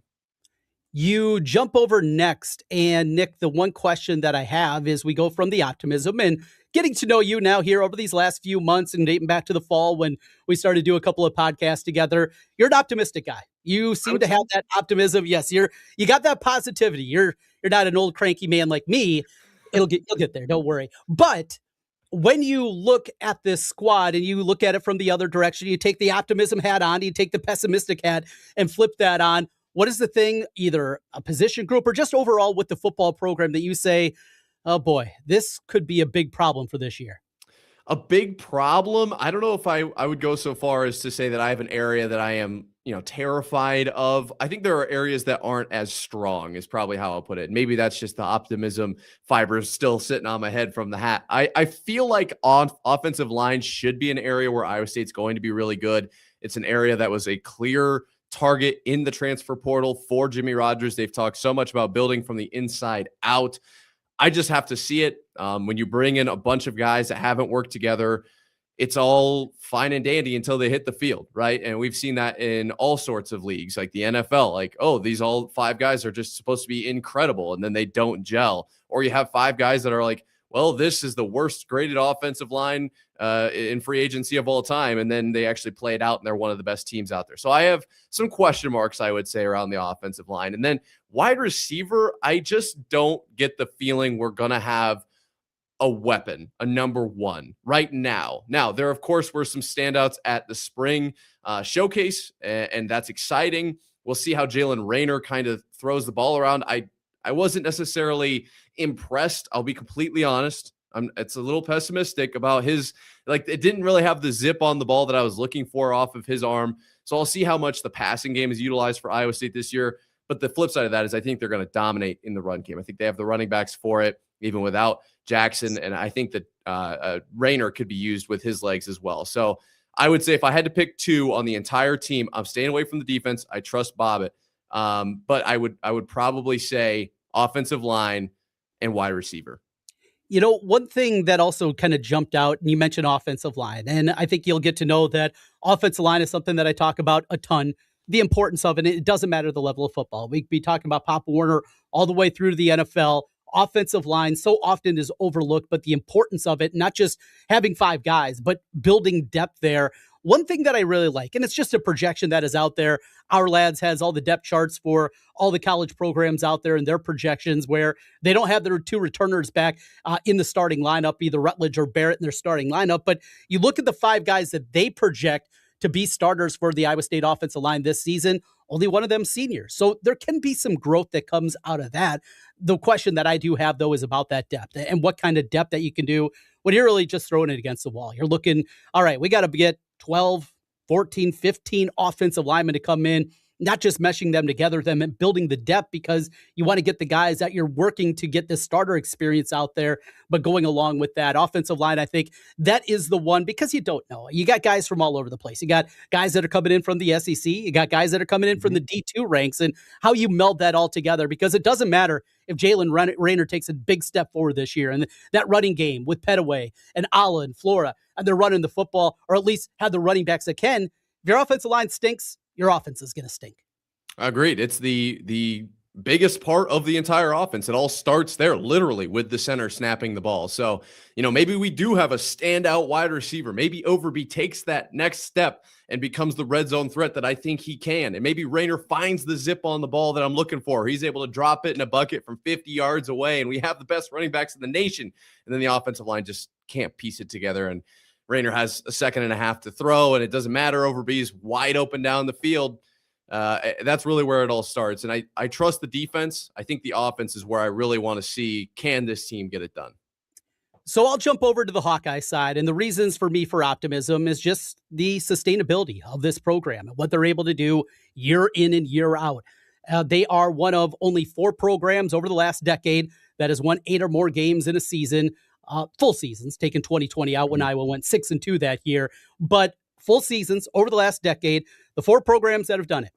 You jump over next, and Nick, the one question that I have is, we go from the optimism and getting to know you now here over these last few months and dating back to the fall when we started to do a couple of podcasts together. You're an optimistic guy. You seem to have that optimism. Yes, you got that positivity. You're not an old cranky man like me. You'll get there. Don't worry. But when you look at this squad and you look at it from the other direction, you take the optimism hat on, you take the pessimistic hat and flip that on. What is the thing, either a position group or just overall with the football program, that you say, oh boy, this could be a big problem for this year? A big problem? I don't know if I would go so far as to say that I have an area that I am terrified of. I think there are areas that aren't as strong is probably how I'll put it. Maybe that's just the optimism fibers still sitting on my head from the hat. I feel like offensive line should be an area where Iowa State's going to be really good. It's an area that was a clear target in the transfer portal for Jimmy Rodgers. They've talked so much about building from the inside out. I just have to see it. When you bring in a bunch of guys that haven't worked together, it's all fine and dandy until they hit the field, right? And we've seen that in all sorts of leagues, like the NFL. Like, oh, these all 5 guys are just supposed to be incredible, and then they don't gel. Or you have 5 guys that are like, well, this is the worst graded offensive line in free agency of all time, and then they actually play it out, and they're one of the best teams out there. So I have some question marks, I would say, around the offensive line. And then wide receiver, I just don't get the feeling we're going to have a weapon, a number one right now. Now, there, of course, were some standouts at the spring showcase, and that's exciting. We'll see how Jalen Raynor kind of throws the ball around. I wasn't necessarily impressed. I'll be completely honest. It's a little pessimistic about his, it didn't really have the zip on the ball that I was looking for off of his arm. So I'll see how much the passing game is utilized for Iowa State this year. But the flip side of that is I think they're going to dominate in the run game. I think they have the running backs for it, even without Jackson. And I think that Raynor could be used with his legs as well. So I would say if I had to pick 2 on the entire team, I'm staying away from the defense. I trust Bobbitt. But I would probably say offensive line and wide receiver. One thing that also kind of jumped out, and you mentioned offensive line, and I think you'll get to know that offensive line is something that I talk about a ton, the importance of it. It doesn't matter the level of football. We could be talking about Papa Warner all the way through to the NFL. Offensive line so often is overlooked, but the importance of it, not just having 5 guys, but building depth there. One thing that I really like, and it's just a projection that is out there. Our Lads has all the depth charts for all the college programs out there and their projections where they don't have their 2 returners back in the starting lineup, either Rutledge or Barrett in their starting lineup. But you look at the 5 guys that they project to be starters for the Iowa State offensive line this season, only one of them seniors. So there can be some growth that comes out of that. The question that I do have, though, is about that depth and what kind of depth that you can do when you're really just throwing it against the wall. You're looking, all right, we got to get 12, 14, 15 offensive linemen to come in, not just meshing them together, them and building the depth because you want to get the guys that you're working to get the starter experience out there. But going along with that offensive line, I think that is the one because you don't know. You got guys from all over the place. You got guys that are coming in from the SEC. You got guys that are coming in from the D2 ranks and how you meld that all together because it doesn't matter if Jalen Raynor takes a big step forward this year and that running game with Petaway and Alla and Flora and they're running the football or at least have the running backs that can. If your offensive line stinks, your offense is going to stink. Agreed. It's the biggest part of the entire offense. It all starts there, literally, with the center snapping the ball. So, maybe we do have a standout wide receiver. Maybe Overby takes that next step and becomes the red zone threat that I think he can. And maybe Raynor finds the zip on the ball that I'm looking for. He's able to drop it in a bucket from 50 yards away, and we have the best running backs in the nation. And then the offensive line just can't piece it together. And Raynor has a second and a half to throw, and it doesn't matter. Overby's wide open down the field. That's really where it all starts. And I trust the defense. I think the offense is where I really want to see, can this team get it done? So I'll jump over to the Hawkeye side. And the reasons for me for optimism is just the sustainability of this program and what they're able to do year in and year out. They are one of only 4 programs over the last decade that has won 8 or more games in a season, full seasons, taking 2020 out when Iowa went 6-2 that year. But full seasons over the last decade, the 4 programs that have done it: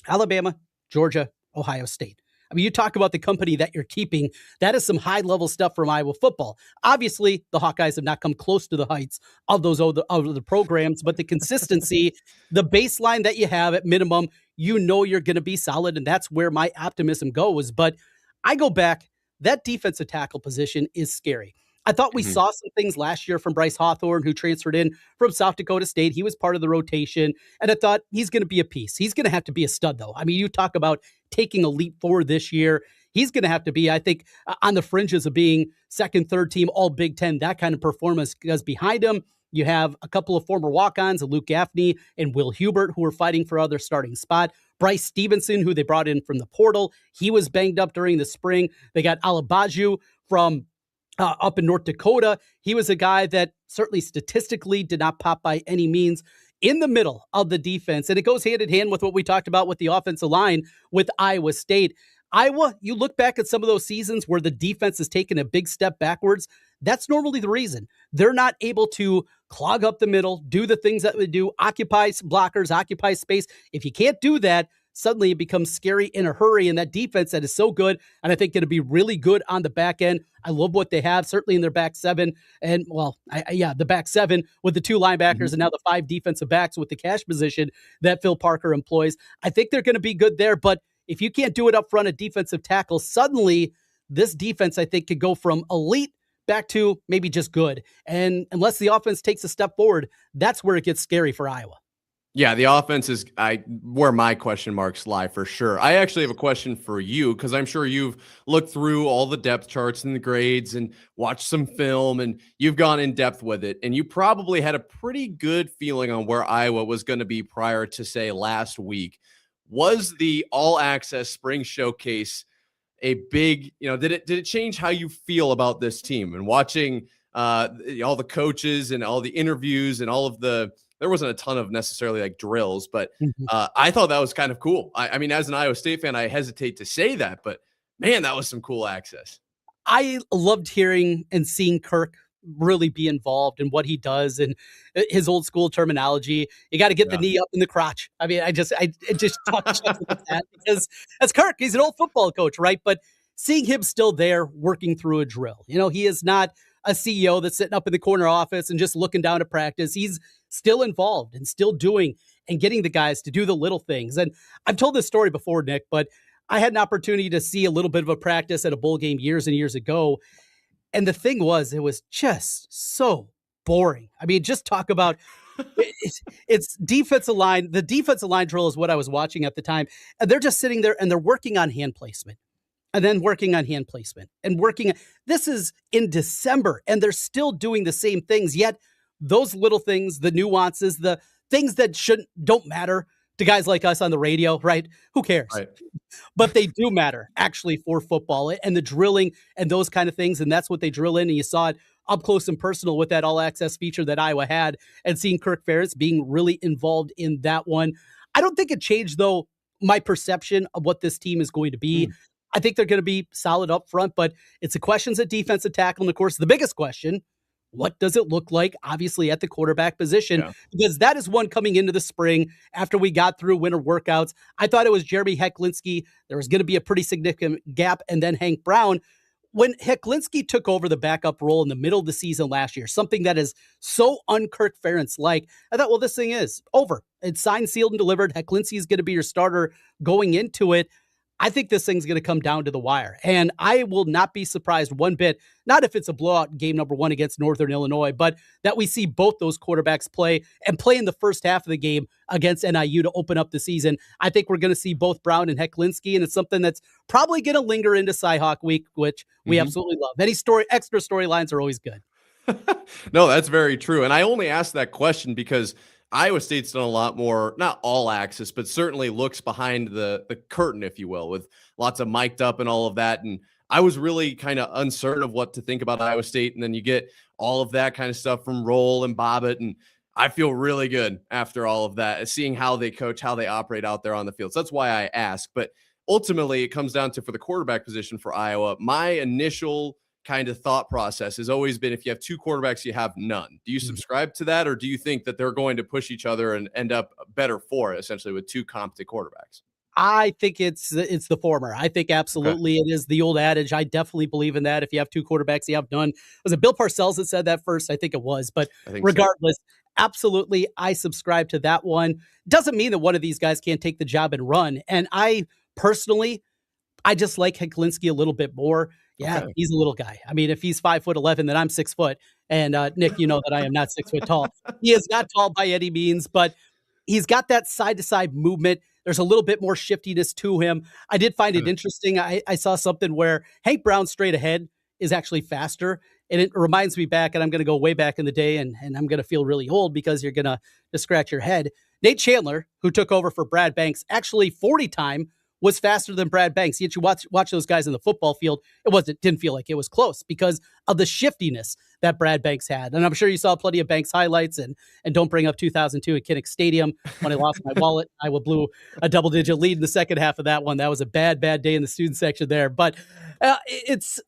Alabama, Georgia, Ohio State. I mean, you talk about the company that you're keeping. That is some high-level stuff from Iowa football. Obviously, the Hawkeyes have not come close to the heights of those other programs, but the consistency, the baseline that you have at minimum, you're going to be solid, and that's where my optimism goes. But I go back, that defensive tackle position is scary. I thought we saw some things last year from Bryce Hawthorne, who transferred in from South Dakota State. He was part of the rotation, and I thought he's going to be a piece. He's going to have to be a stud, though. I mean, you talk about taking a leap forward this year. He's going to have to be, I think, on the fringes of being second, third team, all Big Ten, that kind of performance, because behind him, you have a couple of former walk-ons, Luke Gaffney and Will Hubert, who are fighting for other starting spot. Bryce Stevenson, who they brought in from the portal. He was banged up during the spring. They got Alabaju from up in North Dakota. He was a guy that certainly statistically did not pop by any means in the middle of the defense, and it goes hand in hand with what we talked about with the offensive line with Iowa State. Iowa, you look back at some of those seasons where the defense has taken a big step backwards. That's normally the reason. They're not able to clog up the middle, do the things that they do, occupy blockers, occupy space. If you can't do that, suddenly it becomes scary in a hurry. And that defense that is so good, and I think going to be really good on the back end. I love what they have, certainly in their back seven. And, well, the back seven with the 2 linebackers and now the 5 defensive backs with the cash position that Phil Parker employs. I think they're going to be good there, but if you can't do it up front at defensive tackle, suddenly this defense, I think, could go from elite back to maybe just good. And unless the offense takes a step forward, that's where it gets scary for Iowa. Yeah, the offense is where my question marks lie for sure. I actually have a question for you because I'm sure you've looked through all the depth charts and the grades and watched some film and you've gone in depth with it. And you probably had a pretty good feeling on where Iowa was going to be prior to, say, last week. Was the All Access Spring Showcase a big, did it change how you feel about this team? And watching all the coaches and all the interviews and all of there wasn't a ton of necessarily like drills, but I thought that was kind of cool. I mean, as an Iowa State fan, I hesitate to say that, but man, that was some cool access. I loved hearing and seeing Kirk really be involved in what he does and his old school terminology. You got to get the knee up in the crotch. I mean, I just talk about that because that's Kirk. He's an old football coach, right? But seeing him still there working through a drill, he is not a CEO that's sitting up in the corner office and just looking down at practice. He's still involved and still doing and getting the guys to do the little things. And I've told this story before, Nick, but I had an opportunity to see a little bit of a practice at a bowl game years and years ago. And the thing was, it was just so boring. I mean, just talk about it's defensive line. The defensive line drill is what I was watching at the time. And they're just sitting there and they're working on hand placement and then working on hand placement and working. This is in December and they're still doing the same things. Yet those little things, the nuances, the things that don't matter to guys like us on the radio, right? Who cares? Right. But they do matter actually for football and the drilling and those kind of things. And that's what they drill in. And you saw it up close and personal with that all access feature that Iowa had and seeing Kirk Ferentz being really involved in that one. I don't think it changed though my perception of what this team is going to be. I think they're going to be solid up front, but it's the questions at defensive tackle. And of course, the biggest question, what does it look like, obviously, at the quarterback position? Yeah. Because that is one coming into the spring after we got through winter workouts. I thought it was Jeremy Hecklinski. There was going to be a pretty significant gap, and then Hank Brown. When Hecklinski took over the backup role in the middle of the season last year, something that is so un-Kirk Ferentz-like, I thought, well, this thing is over. It's signed, sealed, and delivered. Hecklinski is going to be your starter going into it. I think this thing's going to come down to the wire, and I will not be surprised one bit, not if it's a blowout game number 1 against Northern Illinois, but that we see both those quarterbacks play in the first half of the game against NIU to open up the season. I think we're going to see both Brown and Hecklinski, and it's something that's probably going to linger into Cyhawk Week, which we absolutely love. Any extra storylines are always good. No, that's very true, and I only asked that question because Iowa State's done a lot more, not all access, but certainly looks behind the curtain, if you will, with lots of mic'd up and all of that. And I was really kind of uncertain of what to think about Iowa State. And then you get all of that kind of stuff from Roll and Bobbitt. And I feel really good after all of that, seeing how they coach, how they operate out there on the field. So that's why I ask. But ultimately, it comes down to, for the quarterback position for Iowa, my initial kind of thought process has always been, if you have 2 quarterbacks, you have none. Do you subscribe to that, or do you think that they're going to push each other and end up better for it, essentially, with 2 competent quarterbacks? I think it's the former. I think absolutely it is the old adage. I definitely believe in that. If you have 2 quarterbacks, you have none. Was it Bill Parcells that said that first? I think it was. But regardless, absolutely, I subscribe to that one. Doesn't mean that one of these guys can't take the job and run. And I personally, I just like Hecklinski a little bit more. Yeah, he's a little guy. I mean, if he's 5'11", then I'm 6 foot. And Nick, you know that I am not 6 foot tall. He is not tall by any means, but he's got that side to side movement. There's a little bit more shiftiness to him. I did find it interesting. I saw something where Hank Brown straight ahead is actually faster. And it reminds me back, and I'm going to go way back in the day, and I'm going to feel really old because you're going to scratch your head. Nate Chandler, who took over for Brad Banks, actually 40 time was faster than Brad Banks. Yet you watch those guys in the football field, didn't feel like it was close because of the shiftiness that Brad Banks had. And I'm sure you saw plenty of Banks highlights, and don't bring up 2002 at Kinnick Stadium when I lost my wallet. I blew a double-digit lead in the second half of that one. That was a bad day in the student section there. But it's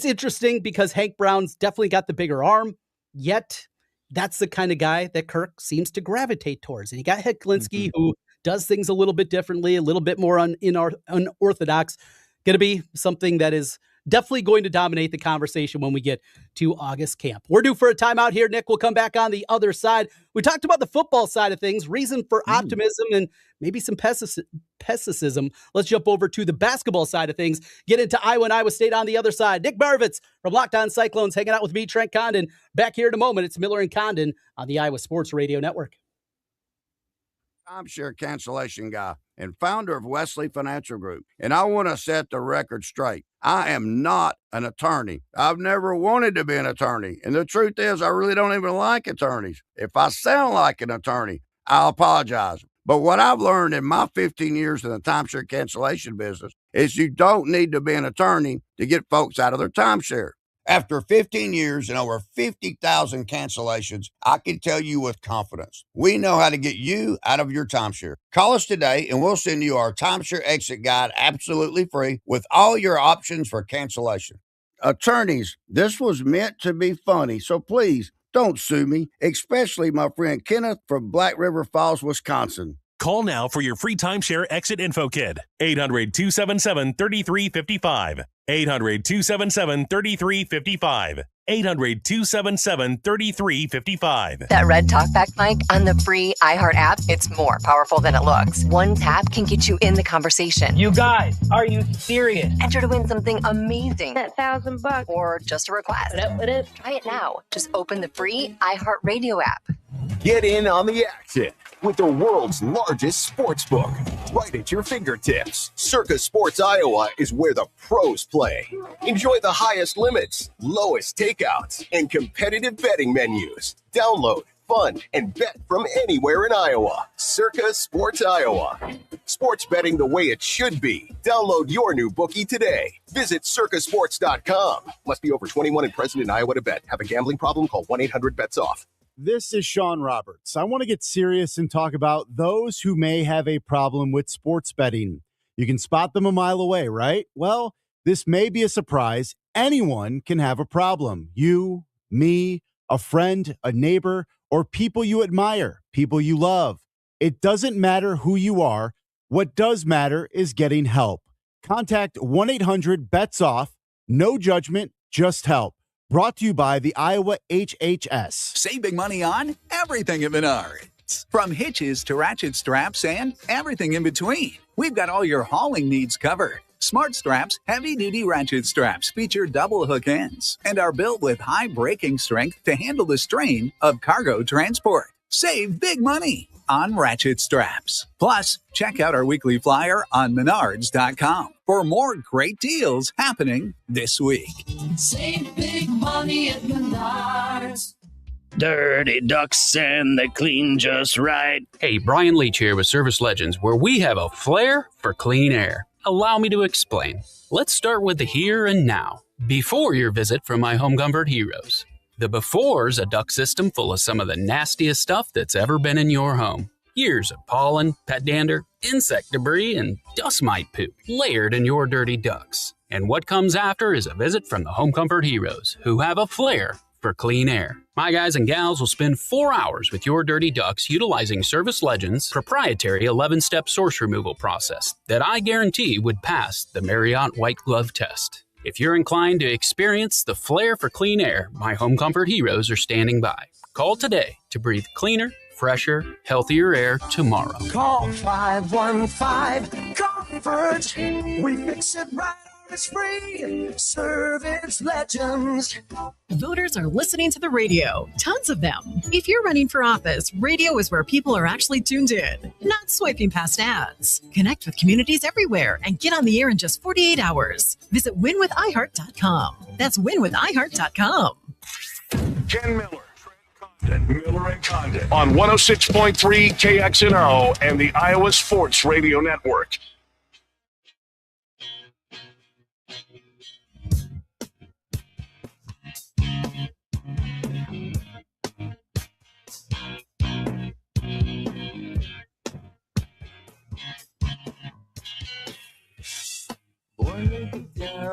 interesting because Hank Brown's definitely got the bigger arm, yet that's the kind of guy that Kirk seems to gravitate towards. And you got Hecklinski, who does things a little bit differently, a little bit more unorthodox. Going to be something that is definitely going to dominate the conversation when we get to August camp. We're due for a timeout here, Nick. We'll come back on the other side. We talked about the football side of things, reason for optimism and maybe some pessimism. Let's jump over to the basketball side of things, get into Iowa and Iowa State on the other side. Nick Marovets from Locked On Cyclones hanging out with me, Trent Condon. Back here in a moment. It's Miller and Condon on the Iowa Sports Radio Network. Timeshare cancellation guy and founder of Wesley Financial Group. And I want to set the record straight. I am not an attorney. I've never wanted to be an attorney. And the truth is, I really don't even like attorneys. If I sound like an attorney, I'll apologize. But what I've learned in my 15 years in the timeshare cancellation business is you don't need to be an attorney to get folks out of their timeshare. After 15 years and over 50,000 cancellations, I can tell you with confidence, we know how to get you out of your timeshare. Call us today and we'll send you our timeshare exit guide absolutely free with all your options for cancellation. Attorneys, this was meant to be funny, so please don't sue me, especially my friend Kenneth from Black River Falls, Wisconsin. Call now for your free timeshare exit info kit. 800-277-3355. 800-277-3355. 800-277-3355. That red talkback mic on the free iHeart app, it's more powerful than it looks. One tap can get you in the conversation. You guys, are you serious? Enter to win something amazing. That $1,000 or just a request. Try it now. Just open the free iHeart Radio app. Get in on the action with the world's largest sports book right at your fingertips. Circa Sports Iowa is where the pros play. Enjoy the highest limits, lowest takeouts, and competitive betting menus. Download, fund, and bet from anywhere in Iowa. Circa Sports Iowa. Sports betting the way it should be. Download your new bookie today. Visit circasports.com. Must be over 21 and present in Iowa to bet. Have a gambling problem? Call 1-800-BETS-OFF. This is Sean Roberts. I want to get serious and talk about those who may have a problem with sports betting. You can spot them a mile away, right? Well, this may be a surprise. Anyone can have a problem. You, me, a friend, a neighbor, or people you admire, people you love. It doesn't matter who you are. What does matter is getting help. Contact 1-800-BETS-OFF. No judgment, just help. Brought to you by the Iowa HHS. Save big money on everything at Menards. From hitches to ratchet straps and everything in between. We've got all your hauling needs covered. Smart Straps heavy-duty ratchet straps feature double hook ends and are built with high braking strength to handle the strain of cargo transport. Save big money on ratchet straps. Plus, check out our weekly flyer on menards.com for more great deals happening this week. Save big money at Menards. Dirty ducks and they clean just right. Hey, Brian Leach here with Service Legends, where we have a flair for clean air. Allow me to explain. Let's start with the here and now. Before your visit from my home comfort heroes. The before's a duct system full of some of the nastiest stuff that's ever been in your home. Years of pollen, pet dander, insect debris, and dust mite poop layered in your dirty ducts. And what comes after is a visit from the home comfort heroes, who have a flair for clean air. My guys and gals will spend 4 hours with your dirty ducts utilizing Service Legends' proprietary 11-step source removal process that I guarantee would pass the Marriott White Glove test. If you're inclined to experience the flair for clean air, my home comfort heroes are standing by. Call today to breathe cleaner, fresher, healthier air tomorrow. Call 515-COMFORT. We fix it right. It's free. Service Legends. Voters are listening to the radio. Tons of them. If you're running for office, radio is where people are actually tuned in, not swiping past ads. Connect with communities everywhere and get on the air in just 48 hours. Visit winwithiheart.com. That's winwithiheart.com. Ken Miller, Trent Condon, Miller and Condon on 106.3 KXNO and the Iowa Sports Radio Network.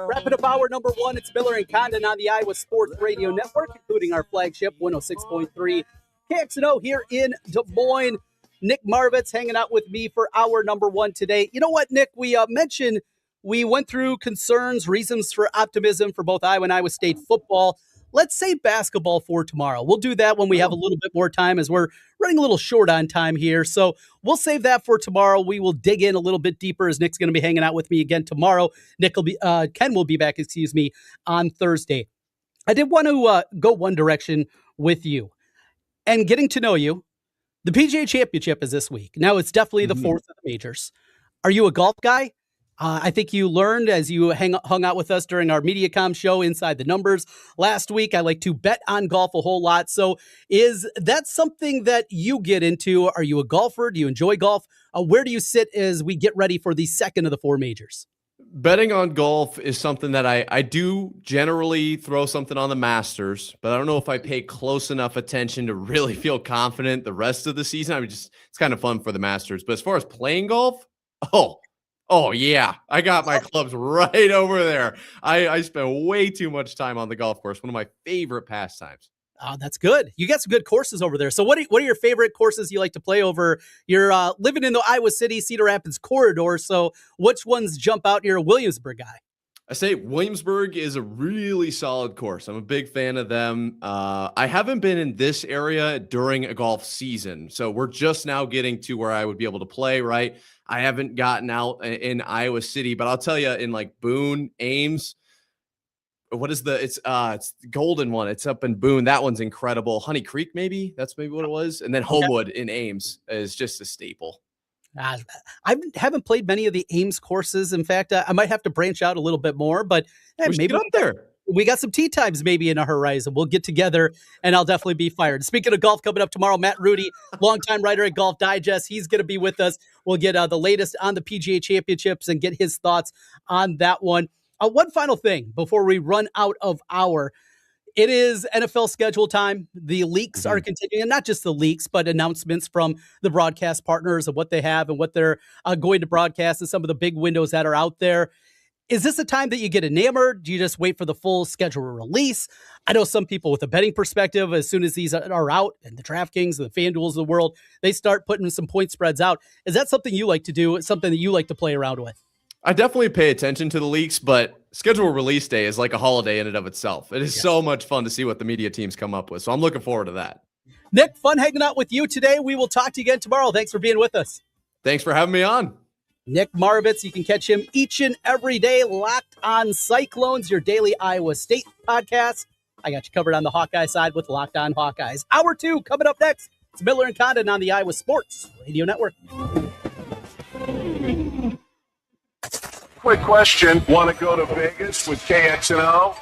Wrapping up hour number one, it's Miller and Condon on the Iowa Sports Radio Network, including our flagship 106.3 KXNO here in Des Moines. Nick Marovets hanging out with me for hour number one today. You know what, Nick? We mentioned we went through concerns, reasons for optimism for both Iowa and Iowa State football. Let's save basketball for tomorrow. We'll do that when we have a little bit more time, as we're running a little short on time here. So we'll save that for tomorrow. We will dig in a little bit deeper, as Nick's going to be hanging out with me again tomorrow. Ken will be back, on Thursday. I did want to go one direction with you and getting to know you. The PGA Championship is this week. Now, it's definitely the fourth of the majors. Are you a golf guy? I think you learned as you hung out with us during our MediaCom show, Inside the Numbers, last week. I like to bet on golf a whole lot. So is that something that you get into? Are you a golfer? Do you enjoy golf? Where do you sit as we get ready for the second of the four majors? Betting on golf is something that I do generally throw something on the Masters, but I don't know if I pay close enough attention to really feel confident the rest of the season. It's kind of fun for the Masters. But as far as playing golf, oh yeah, I got my clubs right over there. I spend way too much time on the golf course, one of my favorite pastimes. Oh, that's good. You got some good courses over there. So what are your favorite courses you like to play over? You're living in the Iowa City, Cedar Rapids corridor. So which ones jump out? You're a Williamsburg guy. I say Williamsburg is a really solid course. I'm a big fan of them. I haven't been in this area during a golf season, so we're just now getting to where I would be able to play, right? I haven't gotten out in Iowa City, but I'll tell you, in like Boone, Ames, it's the Golden one. It's up in Boone. That one's incredible. Honey Creek, maybe that's maybe what it was. And then Homewood in Ames is just a staple. I haven't played many of the Ames courses. In fact, I might have to branch out a little bit more, but maybe up there. We got some tee times maybe in a horizon. We'll get together and I'll definitely be fired. Speaking of golf, coming up tomorrow, Matt Rudy, longtime writer at Golf Digest. He's going to be with us. We'll get the latest on the PGA Championships and get his thoughts on that one. One final thing before we run out of hour. It is NFL schedule time. The leaks are continuing, and not just the leaks, but announcements from the broadcast partners of what they have and what they're going to broadcast and some of the big windows that are out there. Is this a time that you get enamored? Do you just wait for the full schedule release? I know some people with a betting perspective, as soon as these are out and the DraftKings and the FanDuels of the world, they start putting some point spreads out. Is that something you like to do? It's something that you like to play around with? I definitely pay attention to the leaks, but schedule release day is like a holiday in and of itself. It is so much fun to see what the media teams come up with. So I'm looking forward to that. Nick, fun hanging out with you today. We will talk to you again tomorrow. Thanks for being with us. Thanks for having me on. Nick Marovets, you can catch him each and every day. Locked On Cyclones, your daily Iowa State podcast. I got you covered on the Hawkeye side with Locked On Hawkeyes. Hour 2 coming up next. It's Miller and Condon on the Iowa Sports Radio Network. Quick question. Want to go to Vegas with KXNO?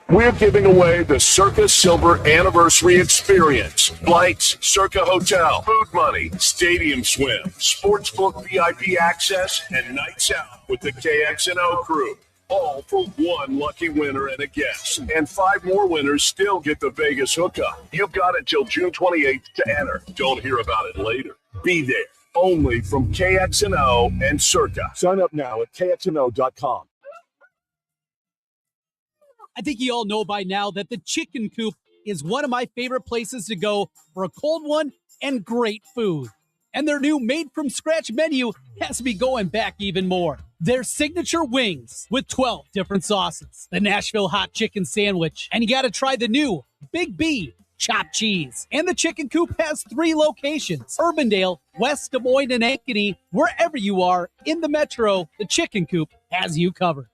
We're giving away the Circa Silver Anniversary Experience. Flights, Circa Hotel, food money, stadium swim, sportsbook VIP access, and nights out with the KXNO crew. All for one lucky winner and a guest. And 5 more winners still get the Vegas hookup. You've got until June 28th to enter. Don't hear about it later. Be there. Only from KXNO and Circa. Sign up now at KXNO.com. I think you all know by now that the Chicken Coop is one of my favorite places to go for a cold one and great food. And their new made-from-scratch menu has me going back even more. Their signature wings with 12 different sauces. The Nashville Hot Chicken Sandwich. And you got to try the new Big B chopped cheese. And the Chicken Coop has 3 locations: Urbandale, West Des Moines, and Ankeny. Wherever you are in the metro, the Chicken Coop has you covered.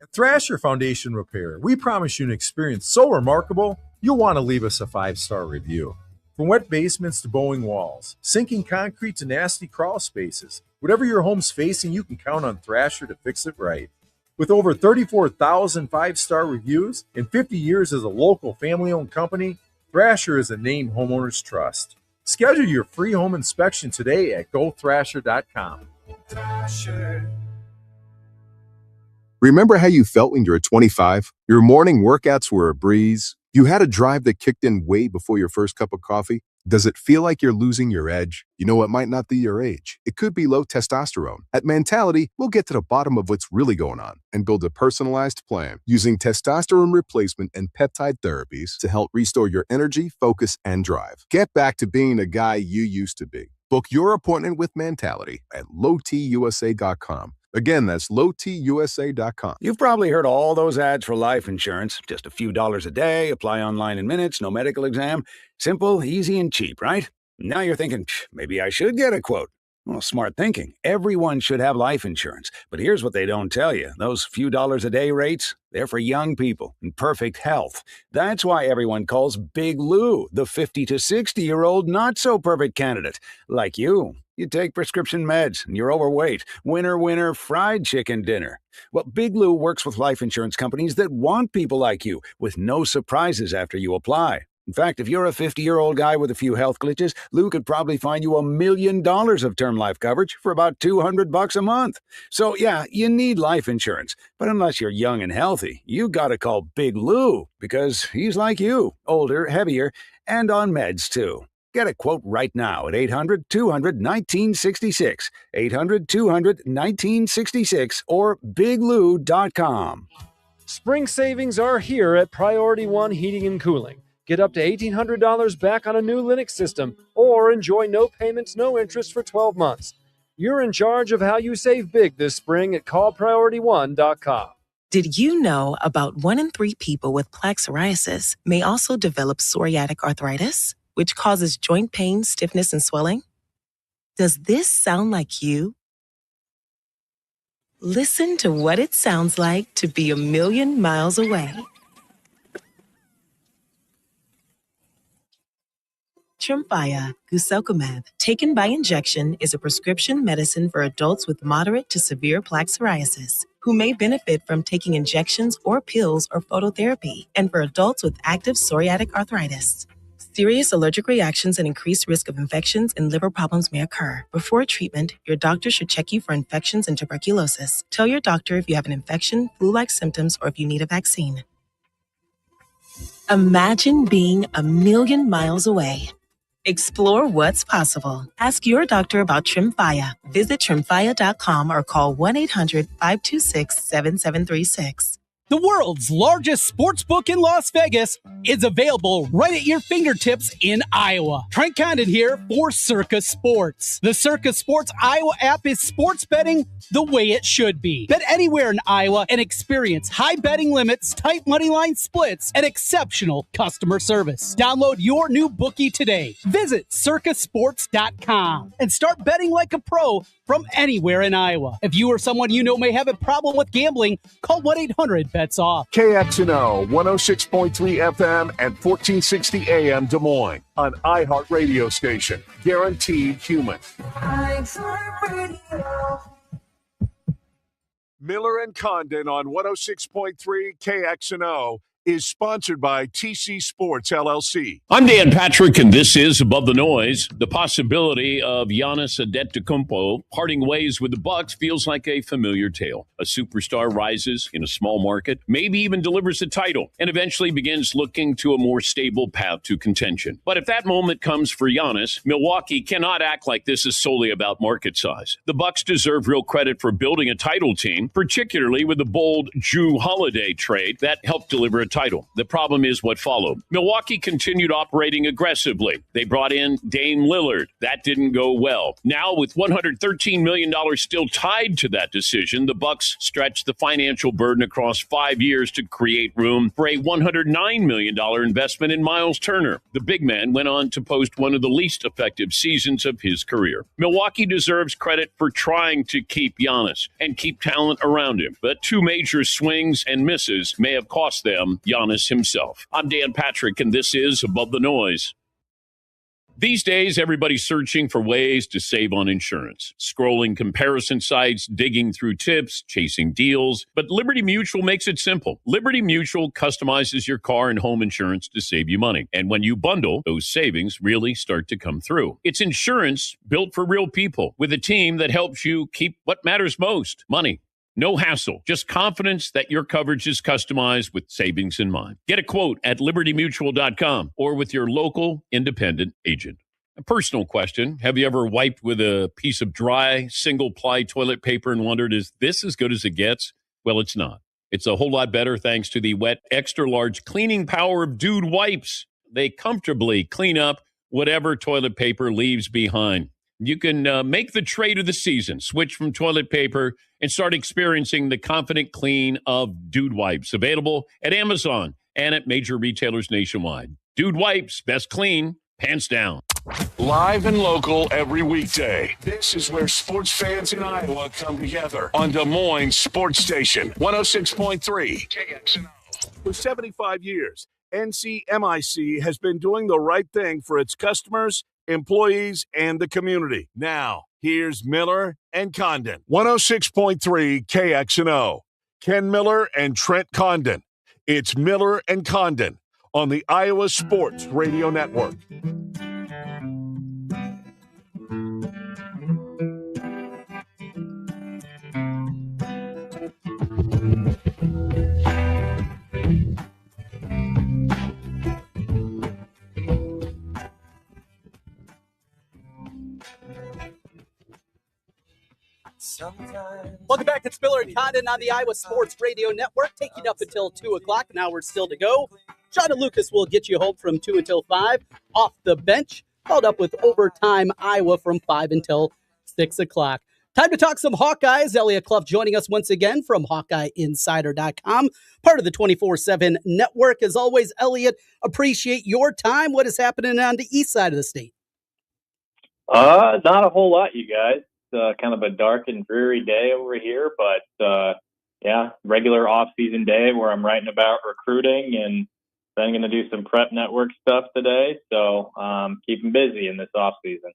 At Thrasher Foundation Repair, we promise you an experience so remarkable, you'll want to leave us a 5-star review. From wet basements to bowing walls, sinking concrete to nasty crawl spaces, whatever your home's facing, you can count on Thrasher to fix it right. With over 34,000 5-star reviews and 50 years as a local family-owned company, Thrasher is a name homeowners trust. Schedule your free home inspection today at gothrasher.com. Thrasher. Remember how you felt when you were 25? Your morning workouts were a breeze. You had a drive that kicked in way before your first cup of coffee. Does it feel like you're losing your edge? You know, it might not be your age. It could be low testosterone. At Mentality, we'll get to the bottom of what's really going on and build a personalized plan using testosterone replacement and peptide therapies to help restore your energy, focus, and drive. Get back to being the guy you used to be. Book your appointment with Mentality at lowtusa.com. Again, that's lowtusa.com. You've probably heard all those ads for life insurance. Just a few dollars a day, apply online in minutes, no medical exam. Simple, easy, and cheap, right? Now you're thinking, maybe I should get a quote. Well, smart thinking. Everyone should have life insurance. But here's what they don't tell you. Those few dollars a day rates, they're for young people in perfect health. That's why everyone calls Big Lou the 50 to 60-year-old not-so-perfect candidate. Like you. You take prescription meds and you're overweight. Winner, winner, fried chicken dinner. Well, Big Lou works with life insurance companies that want people like you with no surprises after you apply. In fact, if you're a 50-year-old guy with a few health glitches, Lou could probably find you $1 million of term life coverage for about $200 a month. So yeah, you need life insurance. But unless you're young and healthy, you gotta call Big Lou because he's like you, older, heavier, and on meds too. Get a quote right now at 800-200-1966, 800-200-1966, or biglou.com. Spring savings are here at Priority One Heating and Cooling. Get up to $1,800 back on a new Linux system, or enjoy no payments, no interest for 12 months. You're in charge of how you save big this spring at callpriorityone.com. Did you know about 1 in 3 people with plaque psoriasis may also develop psoriatic arthritis, which causes joint pain, stiffness, and swelling? Does this sound like you? Listen to what it sounds like to be 1,000,000 miles away. Tremfya guselkumab, taken by injection, is a prescription medicine for adults with moderate to severe plaque psoriasis who may benefit from taking injections or pills or phototherapy, and for adults with active psoriatic arthritis. Serious allergic reactions and increased risk of infections and liver problems may occur. Before treatment, your doctor should check you for infections and tuberculosis. Tell your doctor if you have an infection, flu-like symptoms, or if you need a vaccine. Imagine being 1,000,000 miles away. Explore what's possible. Ask your doctor about Tremfya. Visit Tremfya.com or call 1-800-526-7736. The world's largest sports book in Las Vegas is available right at your fingertips in Iowa. Trent Condon here for Circa Sports. The Circa Sports Iowa app is sports betting the way it should be. Bet anywhere in Iowa and experience high betting limits, tight money line splits, and exceptional customer service. Download your new bookie today. Visit circasports.com and start betting like a pro from anywhere in Iowa. If you or someone you know may have a problem with gambling, call 1-800-BETS-OFF. KXNO 106.3 FM and 1460 AM Des Moines, an iHeart radio station. Guaranteed human. Miller and Condon on 106.3 KXNO is sponsored by TC Sports, LLC. I'm Dan Patrick, and this is Above the Noise. The possibility of Giannis Antetokounmpo parting ways with the Bucks feels like a familiar tale. A superstar rises in a small market, maybe even delivers a title, and eventually begins looking to a more stable path to contention. But if that moment comes for Giannis, Milwaukee cannot act like this is solely about market size. The Bucks deserve real credit for building a title team, particularly with the bold Jrue Holiday trade that helped deliver a title. The problem is what followed. Milwaukee continued operating aggressively. They brought in Dame Lillard. That didn't go well. Now, with $113 million still tied to that decision, the Bucks stretched the financial burden across 5 years to create room for a $109 million investment in Miles Turner. The big man went on to post one of the least effective seasons of his career. Milwaukee deserves credit for trying to keep Giannis and keep talent around him, but 2 major swings and misses may have cost them Giannis himself. I'm Dan Patrick, and this is Above the Noise. These days, everybody's searching for ways to save on insurance. Scrolling comparison sites, digging through tips, chasing deals. But Liberty Mutual makes it simple. Liberty Mutual customizes your car and home insurance to save you money. And when you bundle, those savings really start to come through. It's insurance built for real people with a team that helps you keep what matters most, money. No hassle, just confidence that your coverage is customized with savings in mind. Get a quote at libertymutual.com or with your local independent agent. A personal question. Have you ever wiped with a piece of dry, single-ply toilet paper and wondered, is this as good as it gets? Well, it's not. It's a whole lot better thanks to the wet, extra-large cleaning power of Dude Wipes. They comfortably clean up whatever toilet paper leaves behind. You can make the trade of the season, switch from toilet paper, and start experiencing the confident clean of Dude Wipes. Available at Amazon and at major retailers nationwide. Dude Wipes, best clean, hands down. Live and local every weekday. This is where sports fans in Iowa come together on Des Moines Sports Station, 106.3 KXNO. For 75 years, NCMIC has been doing the right thing for its customers, employees, and the community. Now, here's Miller and Condon, 106.3 KXNO. Ken Miller and Trent Condon. It's Miller and Condon on the Iowa Sports Radio Network. Welcome back. It's Miller and Condon on the Iowa Sports Radio Network, taking up until 2 o'clock. An hour still to go. Sean and Lucas will get you home from 2 until 5 off the bench, followed up with Overtime Iowa from 5 until 6 o'clock. Time to talk some Hawkeyes. Elliot Clough joining us once again from HawkeyeInsider.com, part of the 24/7 network. As always, Elliot, appreciate your time. What is happening on the east side of the state? Not a whole lot, you guys. Kind of a dark and dreary day over here, but yeah, regular off-season day where I'm writing about recruiting and then going to do some prep network stuff today. So keeping busy in this off-season.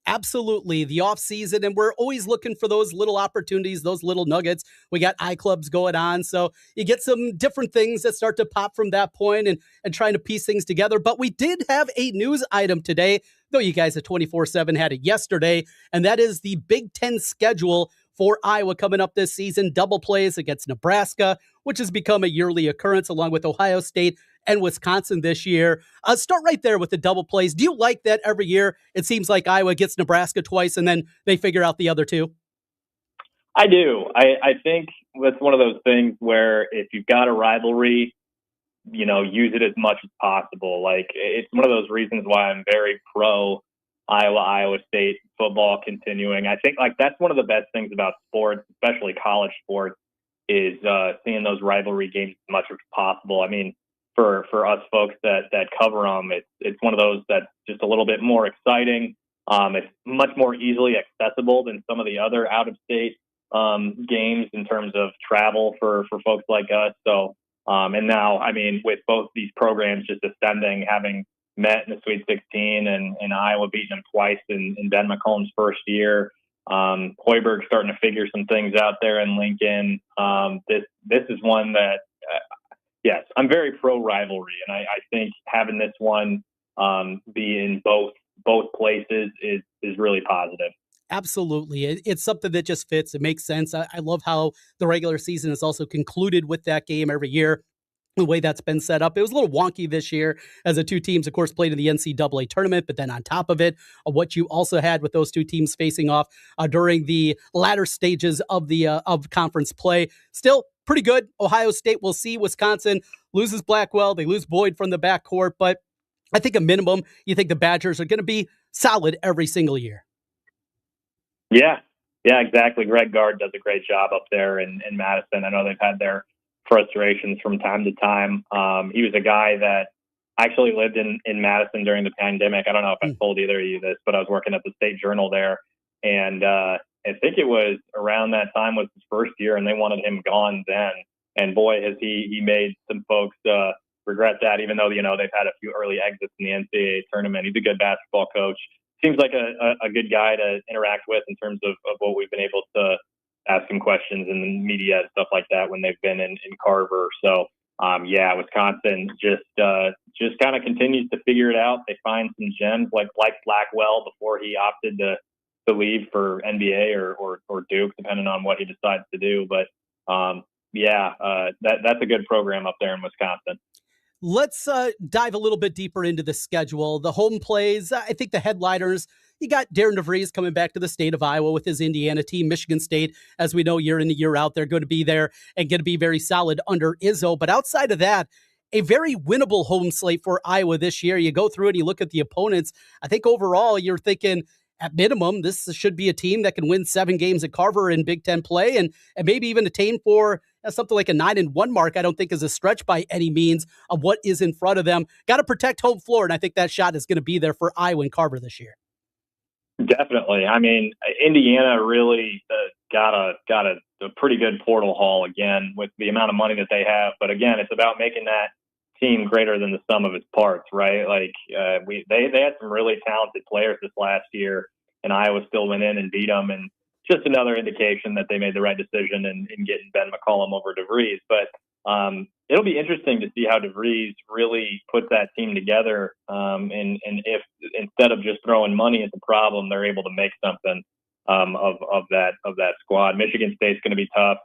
Absolutely, the off season, and we're always looking for those little opportunities, those little nuggets. We got iClubs going on, so you get some different things that start to pop from that point and trying to piece things together. But we did have a news item today, though you guys at 24/7 had it yesterday, and that is the Big Ten schedule for Iowa coming up this season. Double plays against Nebraska, which has become a yearly occurrence, along with Ohio State and Wisconsin this year. Start right there with the double plays. Do you like that every year? It seems like Iowa gets Nebraska twice and then they figure out the other two. I do. I think that's one of those things where if you've got a rivalry, use it as much as possible. Like, it's one of those reasons why I'm very pro Iowa State football continuing. I think that's one of the best things about sports, especially college sports, is seeing those rivalry games as much as possible. I mean, for us folks that cover them, it's one of those that's just a little bit more exciting. It's much more easily accessible than some of the other out-of-state games in terms of travel for folks like us. So, and now, I mean, with both these programs just ascending, having met in the Sweet 16 and Iowa beating them twice in Ben McCollum's first year, Hoiberg starting to figure some things out there in Lincoln. This is one that, yes, I'm very pro rivalry, and I think having this one be in both places is really positive. Absolutely. It's something that just fits. It makes sense. I love how the regular season is also concluded with that game every year, the way that's been set up. It was a little wonky this year as the two teams, of course, played in the NCAA tournament, but then on top of it, what you also had with those two teams facing off during the latter stages of the of conference play. Still pretty good. Ohio State, we'll see. Wisconsin loses Blackwell. They lose Boyd from the backcourt, but I think a minimum, you think the Badgers are going to be solid every single year. Yeah, exactly. Greg Gard does a great job up there in Madison. I know they've had their frustrations from time to time. He was a guy that actually lived in Madison during the pandemic. I don't know if I told either of you this, but I was working at the State Journal there, and I think it was around that time was his first year, and they wanted him gone then. And boy, has he made some folks regret that, even though, they've had a few early exits in the NCAA tournament. He's a good basketball coach. Seems like a good guy to interact with in terms of what we've been able to ask him questions in the media and stuff like that when they've been in Carver. So, Wisconsin just kind of continues to figure it out. They find some gems like Blackwell before he opted to leave for NBA or Duke, depending on what he decides to do. But that's a good program up there in Wisconsin. Let's dive a little bit deeper into the schedule. The home plays, I think the headliners, you got Darren DeVries coming back to the state of Iowa with his Indiana team. Michigan State, as we know, year in and year out, they're going to be there and going to be very solid under Izzo. But outside of that, a very winnable home slate for Iowa this year. You go through and you look at the opponents. I think overall, you're thinking, at minimum, this should be a team that can win 7 games at Carver in Big Ten play and maybe even attain for something like a 9-1 mark. I don't think is a stretch by any means of what is in front of them. Got to protect home floor, and I think that shot is going to be there for Iowa and Carver this year. Definitely. I mean, Indiana really got a pretty good portal haul again with the amount of money that they have. But again, it's about making that team greater than the sum of its parts, right? Like they had some really talented players this last year, and Iowa still went in and beat them. And just another indication that they made the right decision in getting Ben McCollum over DeVries. But it'll be interesting to see how DeVries really puts that team together. And if instead of just throwing money at the problem, they're able to make something of that squad. Michigan State's going to be tough.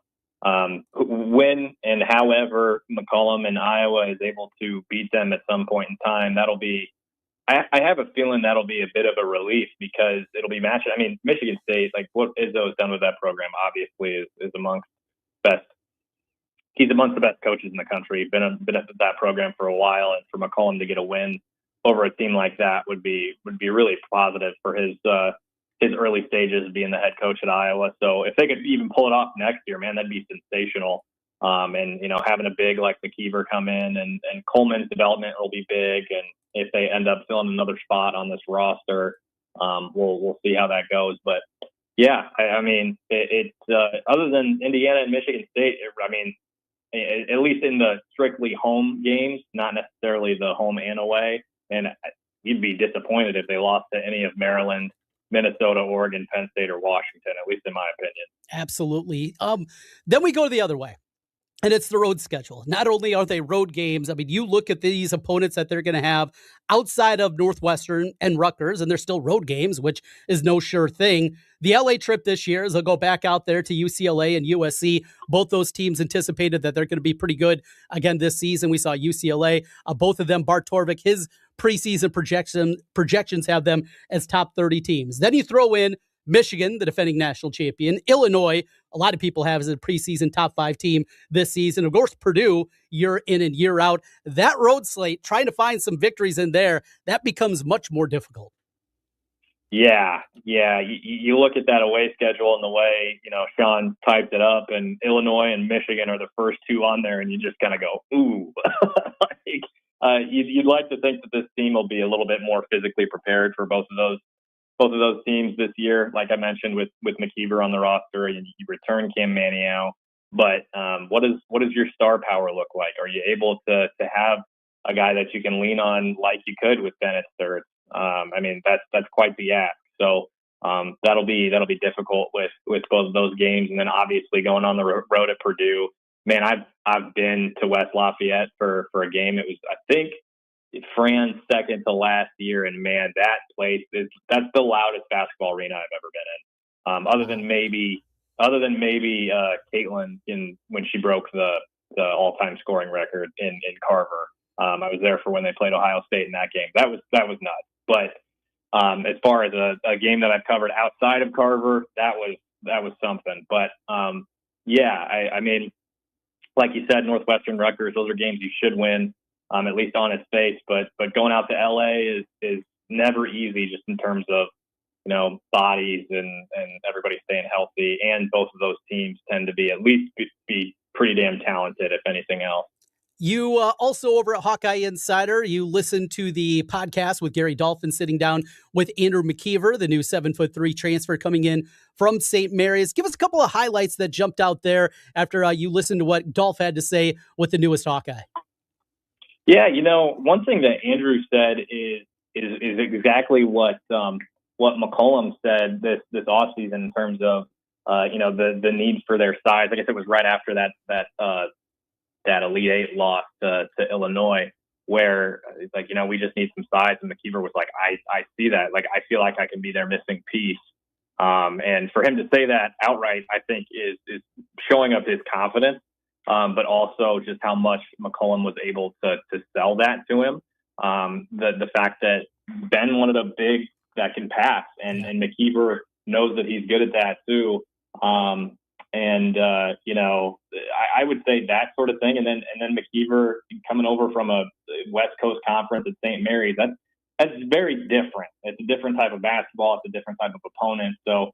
When and however McCollum and Iowa is able to beat them at some point in time, that'll be. I have a feeling that'll be a bit of a relief because it'll be matched. I mean, Michigan State, like what Izzo has done with that program, obviously is amongst best. He's amongst the best coaches in the country. Been at that program for a while, and for McCollum to get a win over a team like that would be really positive for his early stages of being the head coach at Iowa. So if they could even pull it off next year, man, that'd be sensational. And having a big like McKeever come in and Coleman's development will be big. And if they end up filling another spot on this roster, we'll see how that goes. But yeah, I mean, it's other than Indiana and Michigan State, at least in the strictly home games, not necessarily the home and away. And you'd be disappointed if they lost to any of Maryland, Minnesota, Oregon, Penn State, or Washington, at least in my opinion. Absolutely. Then we go the other way. And it's the road schedule. Not only are they road games, I mean, you look at these opponents that they're going to have outside of Northwestern and Rutgers, and they're still road games, which is no sure thing. The LA trip this year is they'll go back out there to UCLA and USC. Both those teams anticipated that they're going to be pretty good again this season. We saw UCLA, both of them, Bart Torvik, his preseason projections have them as top 30 teams. Then you throw in Michigan, the defending national champion, Illinois, a lot of people have as a preseason top 5 team this season. Of course, Purdue, year in and year out. That road slate, trying to find some victories in there, that becomes much more difficult. Yeah. You look at that away schedule and the way, Sean typed it up, and Illinois and Michigan are the first 2 on there, and you just kind of go, ooh. You'd like to think that this team will be a little bit more physically prepared for both of those teams this year. Like I mentioned with McKeever on the roster, you return Cam Maniau, but what does your star power look like? Are you able to have a guy that you can lean on like you could with Bennett third? That's quite the ask. So that'll be difficult with both of those games, and then obviously going on the road at Purdue. Man, I've been to West Lafayette for a game. It was, I think, Fran's second to last year, and man, that place that's the loudest basketball arena I've ever been in. Other than maybe Caitlin when she broke the all-time scoring record in Carver. I was there for when they played Ohio State in that game. That was nuts. But as far as a game that I've covered outside of Carver, that was something. But I mean, like you said, Northwestern, Rutgers, those are games you should win. At least on its face, but going out to LA is never easy, just in terms of bodies and everybody staying healthy. And both of those teams tend to be at least be pretty damn talented, if anything else. You also over at Hawkeye Insider, you listen to the podcast with Gary Dolphin sitting down with Andrew McKeever, the new 7'3" transfer coming in from St. Mary's. Give us a couple of highlights that jumped out there after you listened to what Dolph had to say with the newest Hawkeye. Yeah, one thing that Andrew said is exactly what McCollum said this offseason in terms of the need for their size. I guess it was right after that Elite Eight loss to Illinois, where it's like, we just need some size. And McKeever was like, I see that. Like, I feel like I can be their missing piece. And for him to say that outright, I think is showing up his confidence, but also just how much McCollum was able to sell that to him. The fact that Ben wanted a big that can pass, and McKeever knows that he's good at that too. I would say that sort of thing. And then McKeever coming over from a West Coast conference at St. Mary's, that's very different. It's a different type of basketball. It's a different type of opponent. So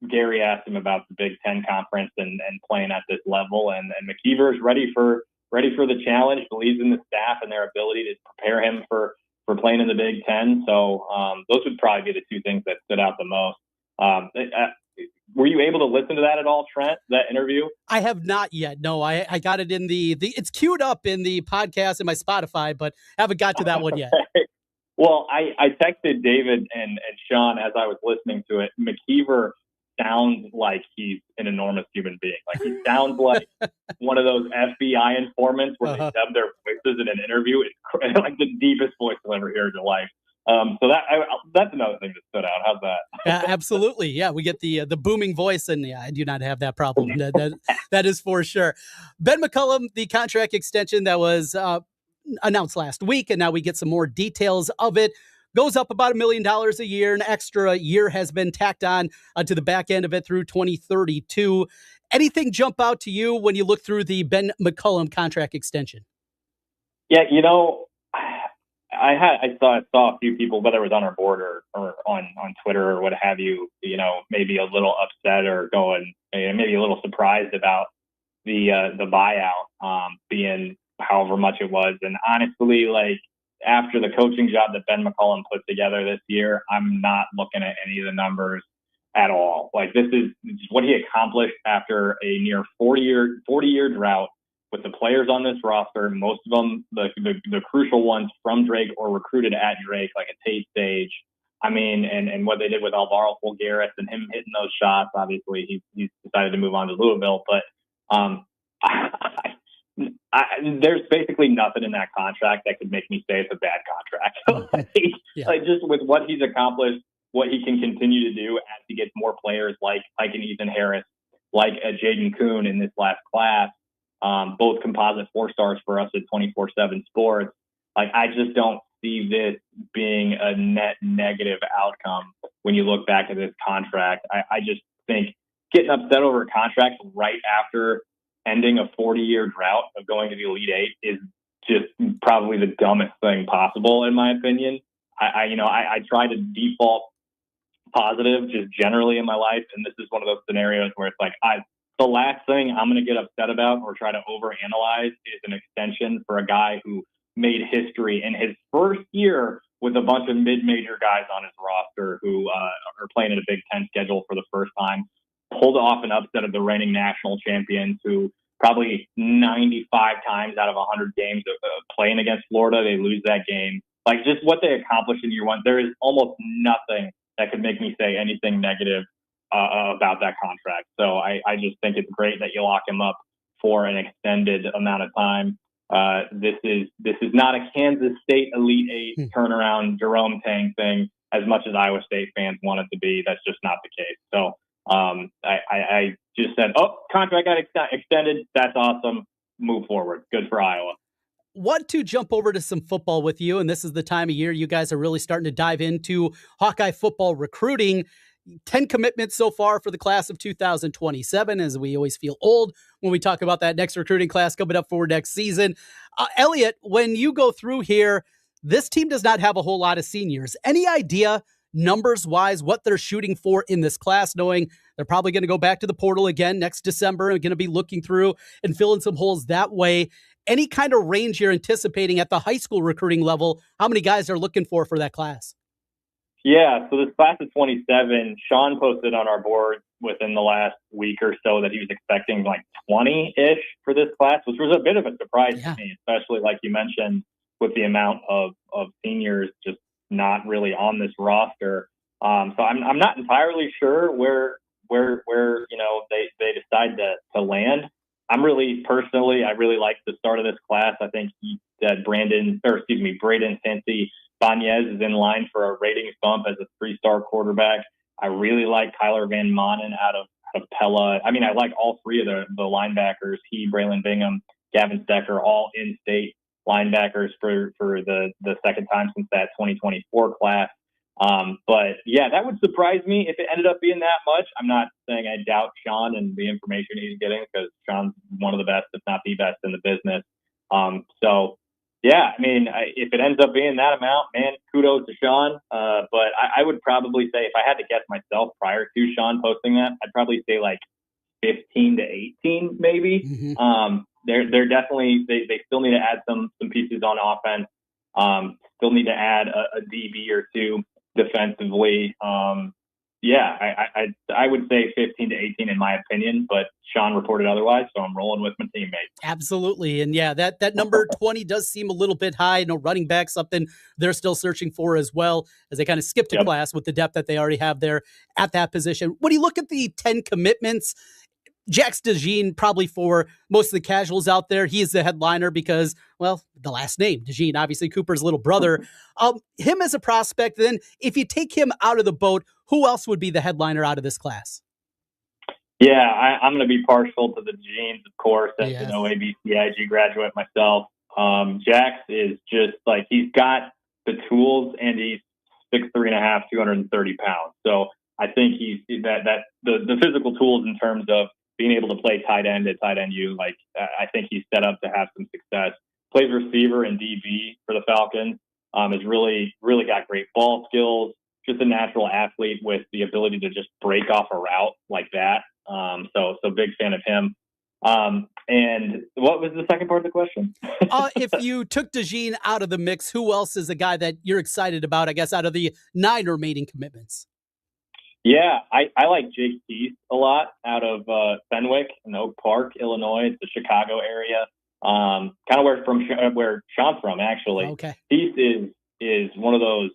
Gary asked him about the Big Ten conference and playing at this level, and McKeever is ready for the challenge, believes in the staff and their ability to prepare him for playing in the Big Ten. So those would probably be the two things that stood out the most. Were you able to listen to that at all, Trent, that interview? I have not yet. No, I got it in the it's queued up in the podcast in my Spotify, but haven't got to that one yet. Well, I texted David and Sean as I was listening to it. McKeever sounds like he's an enormous human being. Like, he sounds like one of those FBI informants where they dub their voices in an interview. It's like the deepest voice you'll ever hear in your life. So that's another thing that stood out. How's that? Yeah, absolutely. Yeah, we get the booming voice, and I do not have that problem. That is for sure. Ben McCollum, the contract extension that was announced last week, and now we get some more details of it. Goes up about $1 million a year. An extra year has been tacked on to the back end of it through 2032. Anything jump out to you when you look through the Ben McCollum contract extension? Yeah, I saw a few people, whether it was on our board or on Twitter or what have you, maybe a little upset or going maybe a little surprised about the buyout being however much it was. And honestly, like, after the coaching job that Ben McCollum put together this year, I'm not looking at any of the numbers at all. Like, this is what he accomplished after a near 40-year drought with the players on this roster, most of them, the crucial ones from Drake or recruited at Drake, like a Tate Sage. I mean, and what they did with Alvaro Fulgaris and him hitting those shots. Obviously, he's decided to move on to Louisville, but there's basically nothing in that contract that could make me say it's a bad contract. Like, just with what he's accomplished, what he can continue to do as he gets more players like an Ethan Harris, like a Jaden Kuhn in this last class, both composite 4-stars for us at 24/7 Sports. Like, I just don't see this being a net negative outcome when you look back at this contract. I just think getting upset over a contract right after ending a 40-year drought of going to the Elite Eight is just probably the dumbest thing possible, in my opinion. I try to default positive just generally in my life, and this is one of those scenarios where it's like, the last thing I'm going to get upset about or try to overanalyze is an extension for a guy who made history in his first year with a bunch of mid-major guys on his roster who are playing in a Big Ten schedule for the first time, pulled off an upset of the reigning national champions who probably 95 times out of 100 games playing against Florida, they lose that game. Like, just what they accomplished in year one, there is almost nothing that could make me say anything negative about that contract. So I just think it's great that you lock him up for an extended amount of time. This is not a Kansas State Elite Eight turnaround Jerome Tang thing as much as Iowa State fans want it to be. That's just not the case. So I just said, contract got extended. That's awesome. Move forward. Good for Iowa. Want to jump over to some football with you, and this is the time of year you guys are really starting to dive into Hawkeye football recruiting. 10 commitments so far for the class of 2027, as we always feel old when we talk about that next recruiting class coming up for next season. Elliot, when you go through here, this team does not have a whole lot of seniors. Any idea, numbers-wise, what they're shooting for in this class, knowing they're probably going to go back to the portal again next December and going to be looking through and filling some holes that way? Any kind of range you're anticipating at the high school recruiting level, how many guys are looking for that class? Yeah, so this class of 27, Sean posted on our board within the last week or so that he was expecting like 20-ish for this class, which was a bit of a surprise to me, especially like you mentioned with the amount of seniors just not really on this roster. So I'm not entirely sure where they decide to land. I really like the start of this class. I think Braden Santi Banez is in line for a ratings bump as a 3-star quarterback. I really like Kyler Van Manen out of Pella. I mean, I like all three of the linebackers. Braylon Bingham, Gavin Stecker, all in-state linebackers for the second time since that 2024 class. But yeah, that would surprise me if it ended up being that much. I'm not saying I doubt Sean and the information he's getting, because Sean's one of the best, if not the best in the business. So yeah, I mean, if it ends up being that amount, man, kudos to Sean. But I would probably say, if I had to guess myself prior to Sean posting that, I'd probably say like 15 to 18, maybe. They're definitely, they still need to add some pieces on offense. Still need to add a DB or two defensively. I would say 15 to 18 in my opinion, but Sean reported otherwise, so I'm rolling with my teammate. Absolutely. And yeah, that number 20 does seem a little bit high. No running back, something they're still searching for as well, as they kind of skipped a class with the depth that they already have there at that position. When you look at the 10 commitments, Jax DeJean, probably for most of the casuals out there, he is the headliner because, well, the last name, DeJean, obviously Cooper's little brother. Him as a prospect, then if you take him out of the boat, who else would be the headliner out of this class? Yeah, I'm going to be partial to the DeJeans, of course, as an OABCIG graduate myself. Jax is just like, he's got the tools, and he's 6'3.5", 230 pounds. So I think he's the physical tools in terms of being able to play tight end at tight end U. Like, I think he's set up to have some success. Plays receiver and DB for the Falcons. Has really got great ball skills. Just a natural athlete with the ability to just break off a route like that. So big fan of him. And what was the second part of the question? If you took DeJean out of the mix, who else is a guy that you're excited about, I guess, out of the 9 remaining commitments? Yeah, I like Jake Teese a lot out of Fenwick in Oak Park, Illinois. It's the Chicago area. Kind of where Sean's from, actually. Okay. Teese is one of those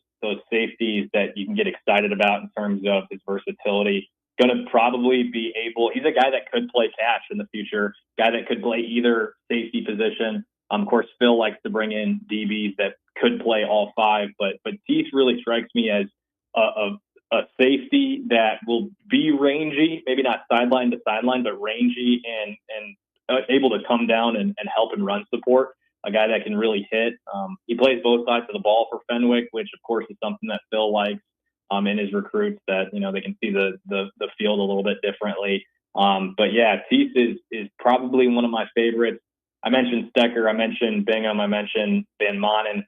safeties that you can get excited about in terms of his versatility. Going to probably be able – he's a guy that could play catch in the future, guy that could play either safety position. Of course, Phil likes to bring in DBs that could play all 5, but Teese really strikes me as a safety that will be rangy, maybe not sideline to sideline, but rangy and able to come down and help in run support. A guy that can really hit. He plays both sides of the ball for Fenwick, which of course is something that Phil likes in his recruits, that, you know, they can see the field a little bit differently. But yeah, Teese is probably one of my favorites. I mentioned Stecker, I mentioned Bingham, I mentioned Van Manen.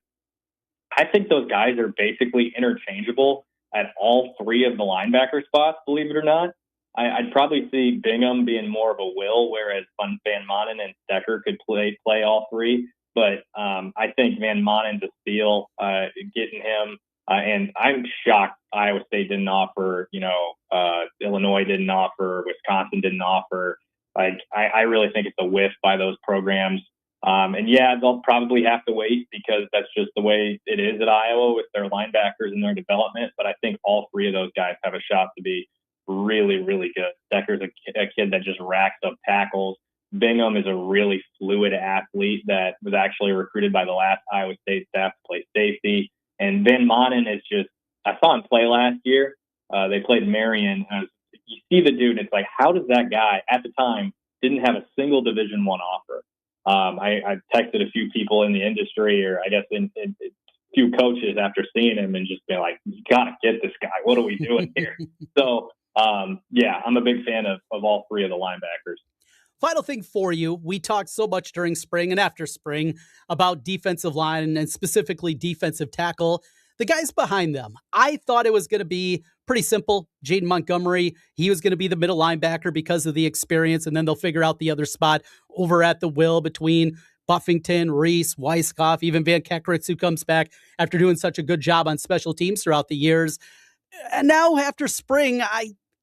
I think those guys are basically interchangeable at all 3 of the linebacker spots, believe it or not. I'd probably see Bingham being more of a will, whereas Van Manen and Stecker could play all 3. But I think Van Manen's a steal, getting him. And I'm shocked Iowa State didn't offer, Illinois didn't offer, Wisconsin didn't offer. Like, I really think it's a whiff by those programs. And yeah, they'll probably have to wait, because that's just the way it is at Iowa with their linebackers and their development. But I think all 3 of those guys have a shot to be really, really good. Stecker's a kid that just racks up tackles. Bingham is a really fluid athlete that was actually recruited by the last Iowa State staff to play safety. And Van Manen is just, I saw him play last year. They played Marion. You see the dude, and it's like, how does that guy at the time didn't have a single Division I offer? I texted a few people in the industry, or I guess a few coaches after seeing him, and just been like, you got to get this guy. What are we doing here? So, yeah, I'm a big fan of all 3 of the linebackers. Final thing for you, we talked so much during spring and after spring about defensive line and specifically defensive tackle. The guys behind them, I thought it was going to be pretty simple. Jaden Montgomery, he was going to be the middle linebacker because of the experience, and then they'll figure out the other spot over at the will between Buffington, Reese, Weiskopf, even Van Kekritz, who comes back after doing such a good job on special teams throughout the years. And now after spring,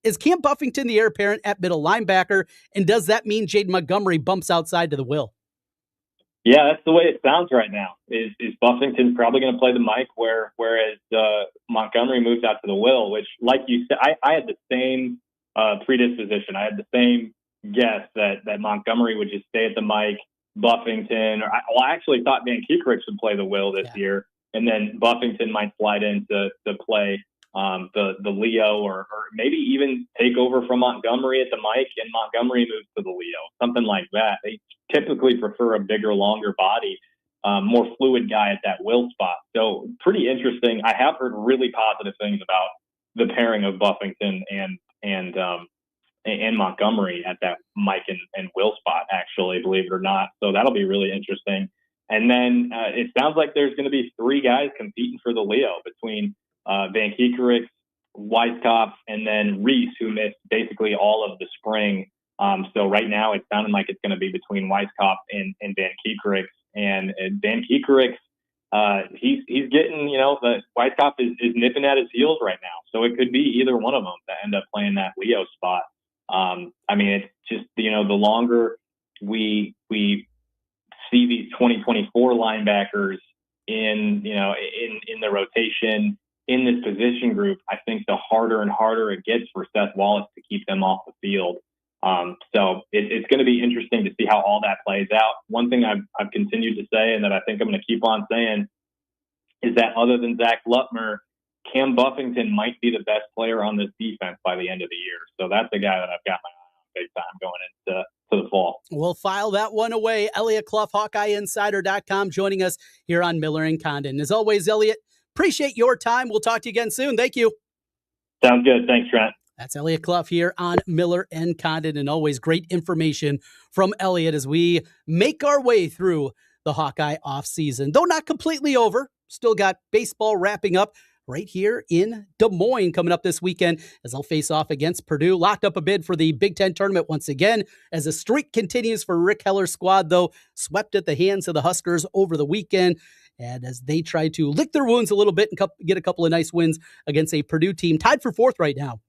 is Cam Buffington the heir apparent at middle linebacker? And does that mean Jaden Montgomery bumps outside to the will? Yeah, that's the way it sounds right now. Is Buffington probably going to play the mic, whereas Montgomery moves out to the will, which, like you said, I had the same predisposition. I had the same guess that Montgomery would just stay at the mic. Buffington, I actually thought Van Kekritz would play the will this year, and then Buffington might slide in to play the Leo, or maybe even take over from Montgomery at the Mike and Montgomery moves to the Leo, something like that. They typically prefer a bigger, longer body, more fluid guy at that will spot. So pretty interesting. I have heard really positive things about the pairing of Buffington and Montgomery at that Mike and will spot, actually, believe it or not. So that'll be really interesting. And then it sounds like there's going to be 3 guys competing for the Leo between Van Keekerix, Weiskopf, and then Reese, who missed basically all of the spring. So right now it's sounding like it's going to be between Weiskopf and Van Keekerix. And Van Keekerix, he's getting, the Weiskopf is nipping at his heels right now. So it could be either one of them that end up playing that Leo spot. I mean, it's just, the longer we see these 2024 linebackers in the rotation, in this position group, I think the harder and harder it gets for Seth Wallace to keep them off the field. So it's going to be interesting to see how all that plays out. One thing I've continued to say, and that I think I'm going to keep on saying, is that other than Zach Lutmer, Cam Buffington might be the best player on this defense by the end of the year. So that's the guy that I've got my eye on big time going into the fall. We'll file that one away. Elliot Clough, HawkeyeInsider.com, joining us here on Miller and Condon. As always, Elliot, appreciate your time. We'll talk to you again soon. Thank you. Sounds good. Thanks, Trent. That's Elliot Clough here on Miller and Condon, and always great information from Elliot as we make our way through the Hawkeye offseason. Though not completely over, still got baseball wrapping up right here in Des Moines coming up this weekend as they'll face off against Purdue. Locked up a bid for the Big Ten tournament once again as the streak continues for Rick Heller's squad, though swept at the hands of the Huskers over the weekend. And as they try to lick their wounds a little bit and get a couple of nice wins against a Purdue team tied for 4th right now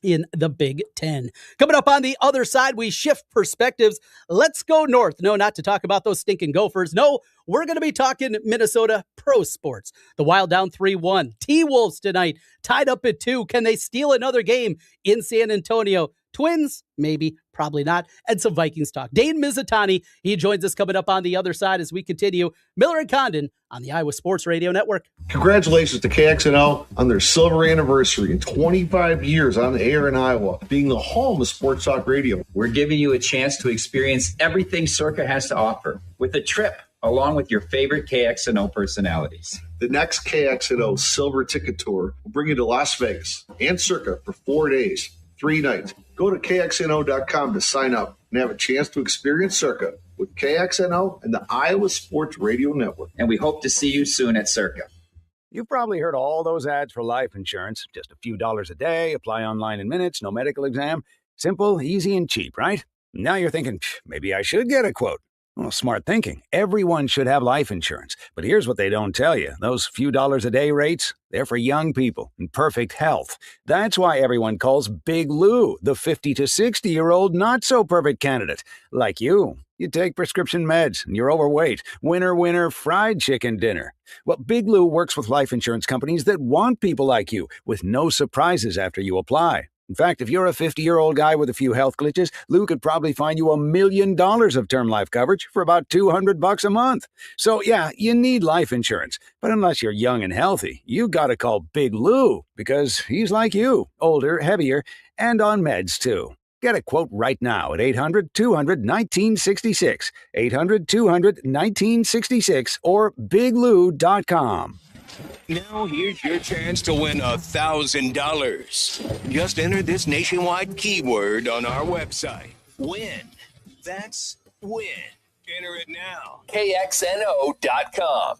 in the Big Ten. Coming up on the other side, we shift perspectives. Let's go north. No, not to talk about those stinking Gophers. No, we're going to be talking Minnesota pro sports. The Wild down 3-1. T-Wolves tonight, tied up at 2. Can they steal another game in San Antonio? Twins? Maybe, probably not. And some Vikings talk. Dane Mizutani, he joins us coming up on the other side as we continue Miller and Condon on the Iowa Sports Radio Network. Congratulations to KXNO on their silver anniversary and 25 years on the air in Iowa, being the home of sports talk radio. We're giving you a chance to experience everything Circa has to offer with a trip along with your favorite KXNO personalities. The next KXNO Silver Ticket Tour will bring you to Las Vegas and Circa for 4 days, 3 nights. Go to KXNO.com to sign up and have a chance to experience Circa with KXNO and the Iowa Sports Radio Network. And we hope to see you soon at Circa. You've probably heard all those ads for life insurance. Just a few dollars a day, apply online in minutes, no medical exam. Simple, easy, and cheap, right? Now you're thinking, maybe I should get a quote. Well, smart thinking. Everyone should have life insurance. But here's what they don't tell you. Those few dollars a day rates, they're for young people in perfect health. That's why everyone calls Big Lou the 50 to 60-year-old not-so-perfect candidate. Like you. You take prescription meds and you're overweight. Winner, winner, fried chicken dinner. Well, Big Lou works with life insurance companies that want people like you with no surprises after you apply. In fact, if you're a 50-year-old guy with a few health glitches, Lou could probably find you $1 million of term life coverage for about $200 a month. So, yeah, you need life insurance. But unless you're young and healthy, you gotta call Big Lou because he's like you, older, heavier, and on meds, too. Get a quote right now at 800-200-1966, 800-200-1966, or biglou.com. Now here's your chance to win $1,000. Just enter this nationwide keyword on our website. Win. That's win. Enter it now. KXNO.com.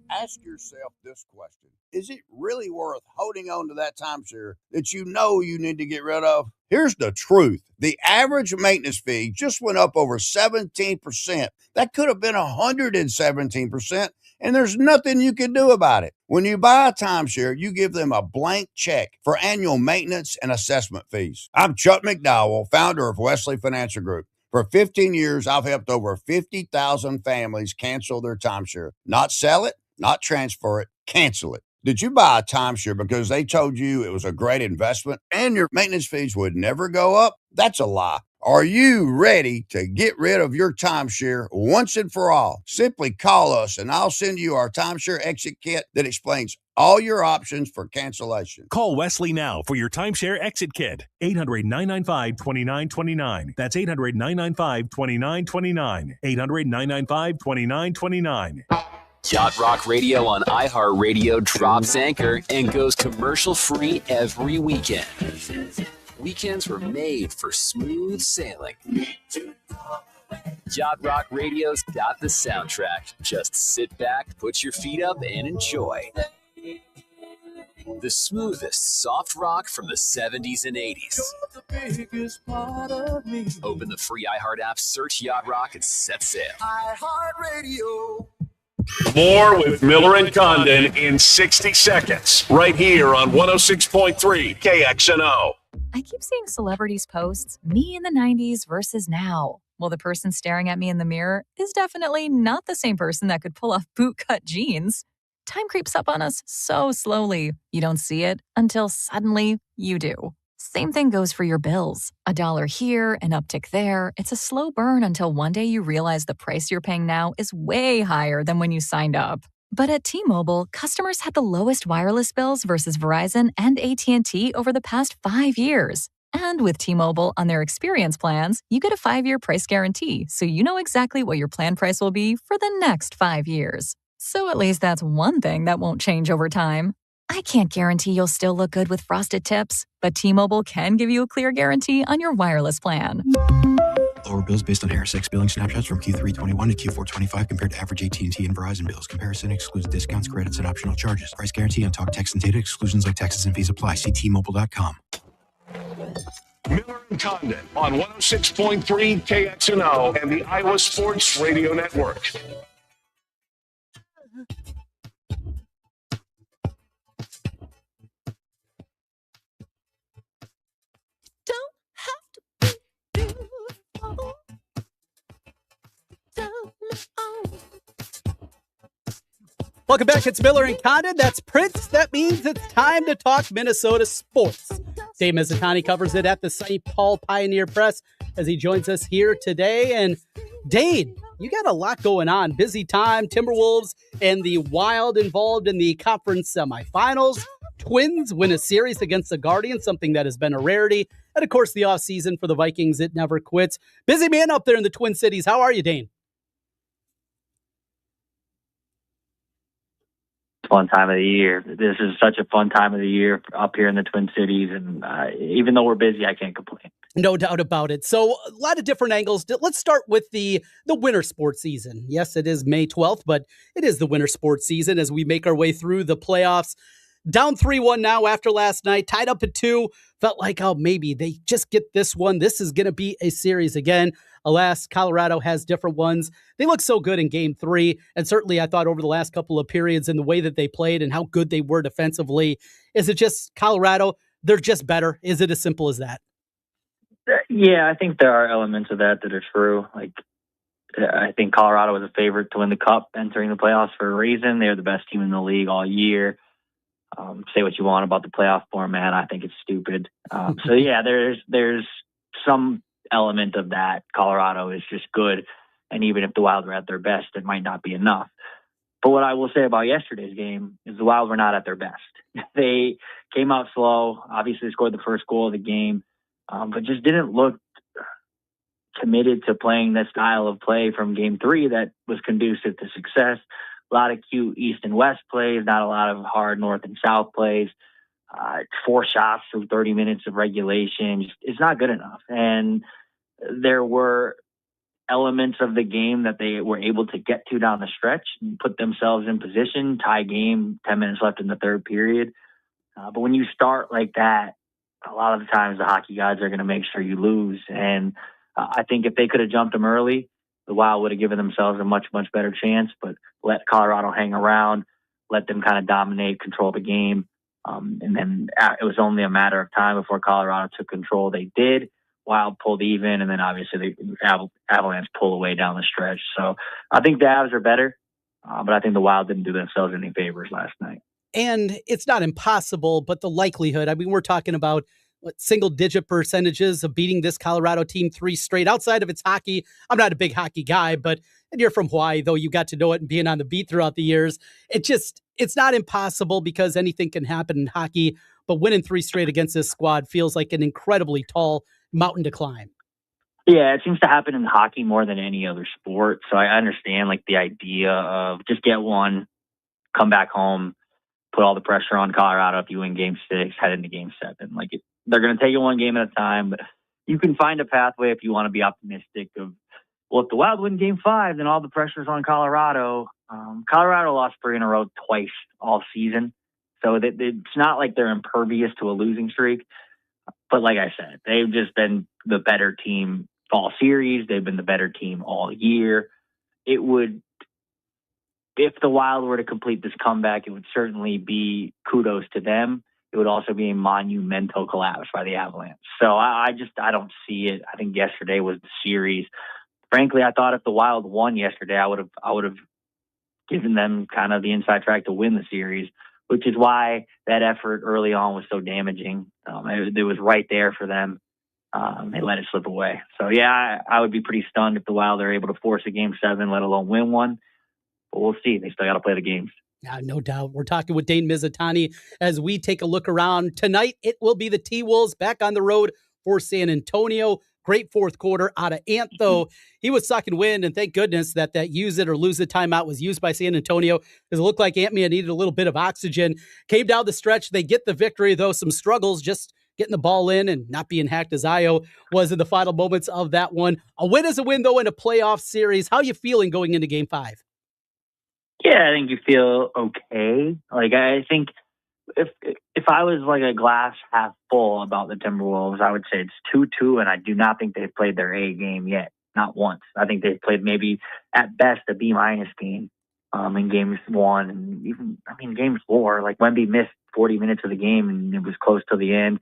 Ask yourself this question. Is it really worth holding on to that timeshare that you know you need to get rid of? Here's the truth. The average maintenance fee just went up over 17%. That could have been 117%, and there's nothing you can do about it. When you buy a timeshare, you give them a blank check for annual maintenance and assessment fees. I'm Chuck McDowell, founder of Wesley Financial Group. For 15 years, I've helped over 50,000 families cancel their timeshare. Not sell it, not transfer it, cancel it. Did you buy a timeshare because they told you it was a great investment and your maintenance fees would never go up? That's a lie. Are you ready to get rid of your timeshare once and for all? Simply call us and I'll send you our timeshare exit kit that explains all your options for cancellation. Call Wesley now for your timeshare exit kit. 800-995-2929. That's 800-995-2929. 800-995-2929. Yacht Rock Radio on iHeartRadio drops anchor and goes commercial-free every weekend. Weekends were made for smooth sailing. Yacht Rock Radio's got the soundtrack. Just sit back, put your feet up, and enjoy. The smoothest soft rock from the 70s and 80s. Open the free iHeart app, search Yacht Rock, and set sail. iHeartRadio. More with Miller and Condon in 60 seconds, right here on 106.3 KXNO. I keep seeing celebrities posts, me in the 90s versus now. Well, the person staring at me in the mirror is definitely not the same person that could pull off bootcut jeans. Time creeps up on us so slowly. You don't see it until suddenly you do. Same thing goes for your bills. $1 here, an uptick there. It's a slow burn until one day you realize the price you're paying now is way higher than when you signed up. But at T-Mobile, customers had the lowest wireless bills versus Verizon and AT&T over the past 5 years. And with T-Mobile on their experience plans, you get a 5-year price guarantee, so you know exactly what your plan price will be for the next 5 years. So at least that's one thing that won't change over time. I can't guarantee you'll still look good with frosted tips, but T-Mobile can give you a clear guarantee on your wireless plan. Lower bills based on Harris billing snapshots from Q3 21 to Q4 25 compared to average AT&T and Verizon bills. Comparison excludes discounts, credits, and optional charges. Price guarantee on talk, text, and data. Exclusions like taxes and fees apply. See T-Mobile.com. Miller and Condon on 106.3 KXNO and the Iowa Sports Radio Network. Welcome back. It's Miller and Condon. That's Prince. That means it's time to talk Minnesota sports. Dave Mizutani covers it at the St. Paul Pioneer Press as he joins us here today. And Dave, you got a lot going on. Busy time. Timberwolves and the Wild involved in the conference semifinals. Twins win a series against the Guardians, something that has been a rarity. And of course, the offseason for the Vikings, it never quits. Busy man up there in the Twin Cities. How are you, Dane? Fun time of the year. This is such a fun time of the year up here in the Twin Cities, and even though we're busy, I can't complain. No doubt about it. So a lot of different angles. Let's start with the winter sports season. Yes, it is May 12th, but it is the winter sports season as we make our way through the playoffs. Down 3-1 now after last night, tied up at 2. Felt like, oh, maybe they just get this one. This is going to be a series again. Alas, Colorado has different ones. They look so good in game 3. And certainly I thought over the last couple of periods and the way that they played and how good they were defensively. Is it just Colorado? They're just better. Is it as simple as that? Yeah, I think there are elements of that are true. Like, I think Colorado was a favorite to win the Cup entering the playoffs for a reason. They're the best team in the league all year. Say what you want about the playoff format. I think it's stupid. So yeah, there's some element of that. Colorado is just good. And even if the Wild were at their best, it might not be enough. But what I will say about yesterday's game is the Wild were not at their best. They came out slow, obviously scored the first goal of the game, but just didn't look committed to playing the style of play from game 3 that was conducive to success. A lot of cute East and West plays, not a lot of hard North and South plays. 4 shots through 30 minutes of regulation. It's not good enough. And there were elements of the game that they were able to get to down the stretch and put themselves in position, tie game, 10 minutes left in the third period. But when you start like that, a lot of the times the hockey gods are going to make sure you lose. And I think if they could have jumped them early, the Wild would have given themselves a much, much better chance, but let Colorado hang around, let them kind of dominate, control the game. And then it was only a matter of time before Colorado took control. They did. Wild pulled even, and then obviously the Avalanche pull away down the stretch. So I think the Avs are better, but I think the Wild didn't do themselves any favors last night. And it's not impossible, but the likelihood, I mean, we're talking about single-digit percentages of beating this Colorado team 3 straight. Outside of its hockey, I'm not a big hockey guy, but and you're from Hawaii, though you got to know it and being on the beat throughout the years. It's not impossible because anything can happen in hockey, but winning 3 straight against this squad feels like an incredibly tall mountain to climb. Yeah, it seems to happen in hockey more than any other sport. So I understand like the idea of just get one, come back home, put all the pressure on Colorado. If you win game 6, head into game 7. They're going to take it one game at a time, but you can find a pathway if you want to be optimistic of, well, if the Wild win game 5, then all the pressure's on Colorado. Colorado lost 3 in a row twice all season. So it's not like they're impervious to a losing streak. But like I said, they've just been the better team all series. They've been the better team all year. It would, if the Wild were to complete this comeback, it would certainly be kudos to them. It would also be a monumental collapse by the Avalanche. So I don't see it. I think yesterday was the series. Frankly, I thought if the Wild won yesterday, I would have given them kind of the inside track to win the series, which is why that effort early on was so damaging. It was right there for them. They let it slip away. So, yeah, I would be pretty stunned if the Wild are able to force a game 7, let alone win one. But we'll see. They still got to play the games. Yeah, no doubt. We're talking with Dane Mizutani as we take a look around. Tonight, it will be the T-Wolves back on the road for San Antonio. Great fourth quarter out of Ant, though. He was sucking wind, and thank goodness that use it or lose it timeout was used by San Antonio, because it looked like Ant-Man needed a little bit of oxygen. Came down the stretch. They get the victory, though. Some struggles just getting the ball in and not being hacked as Io was in the final moments of that one. A win is a win, though, in a playoff series. How are you feeling going into Game 5? Yeah, I think you feel okay. I think if I was like a glass half full about the Timberwolves, I would say it's 2-2, and I do not think they've played their A game yet, not once. I think they've played maybe at best a B- game in games 1, and even game 4. Like Wemby missed 40 minutes of the game, and it was close to the end.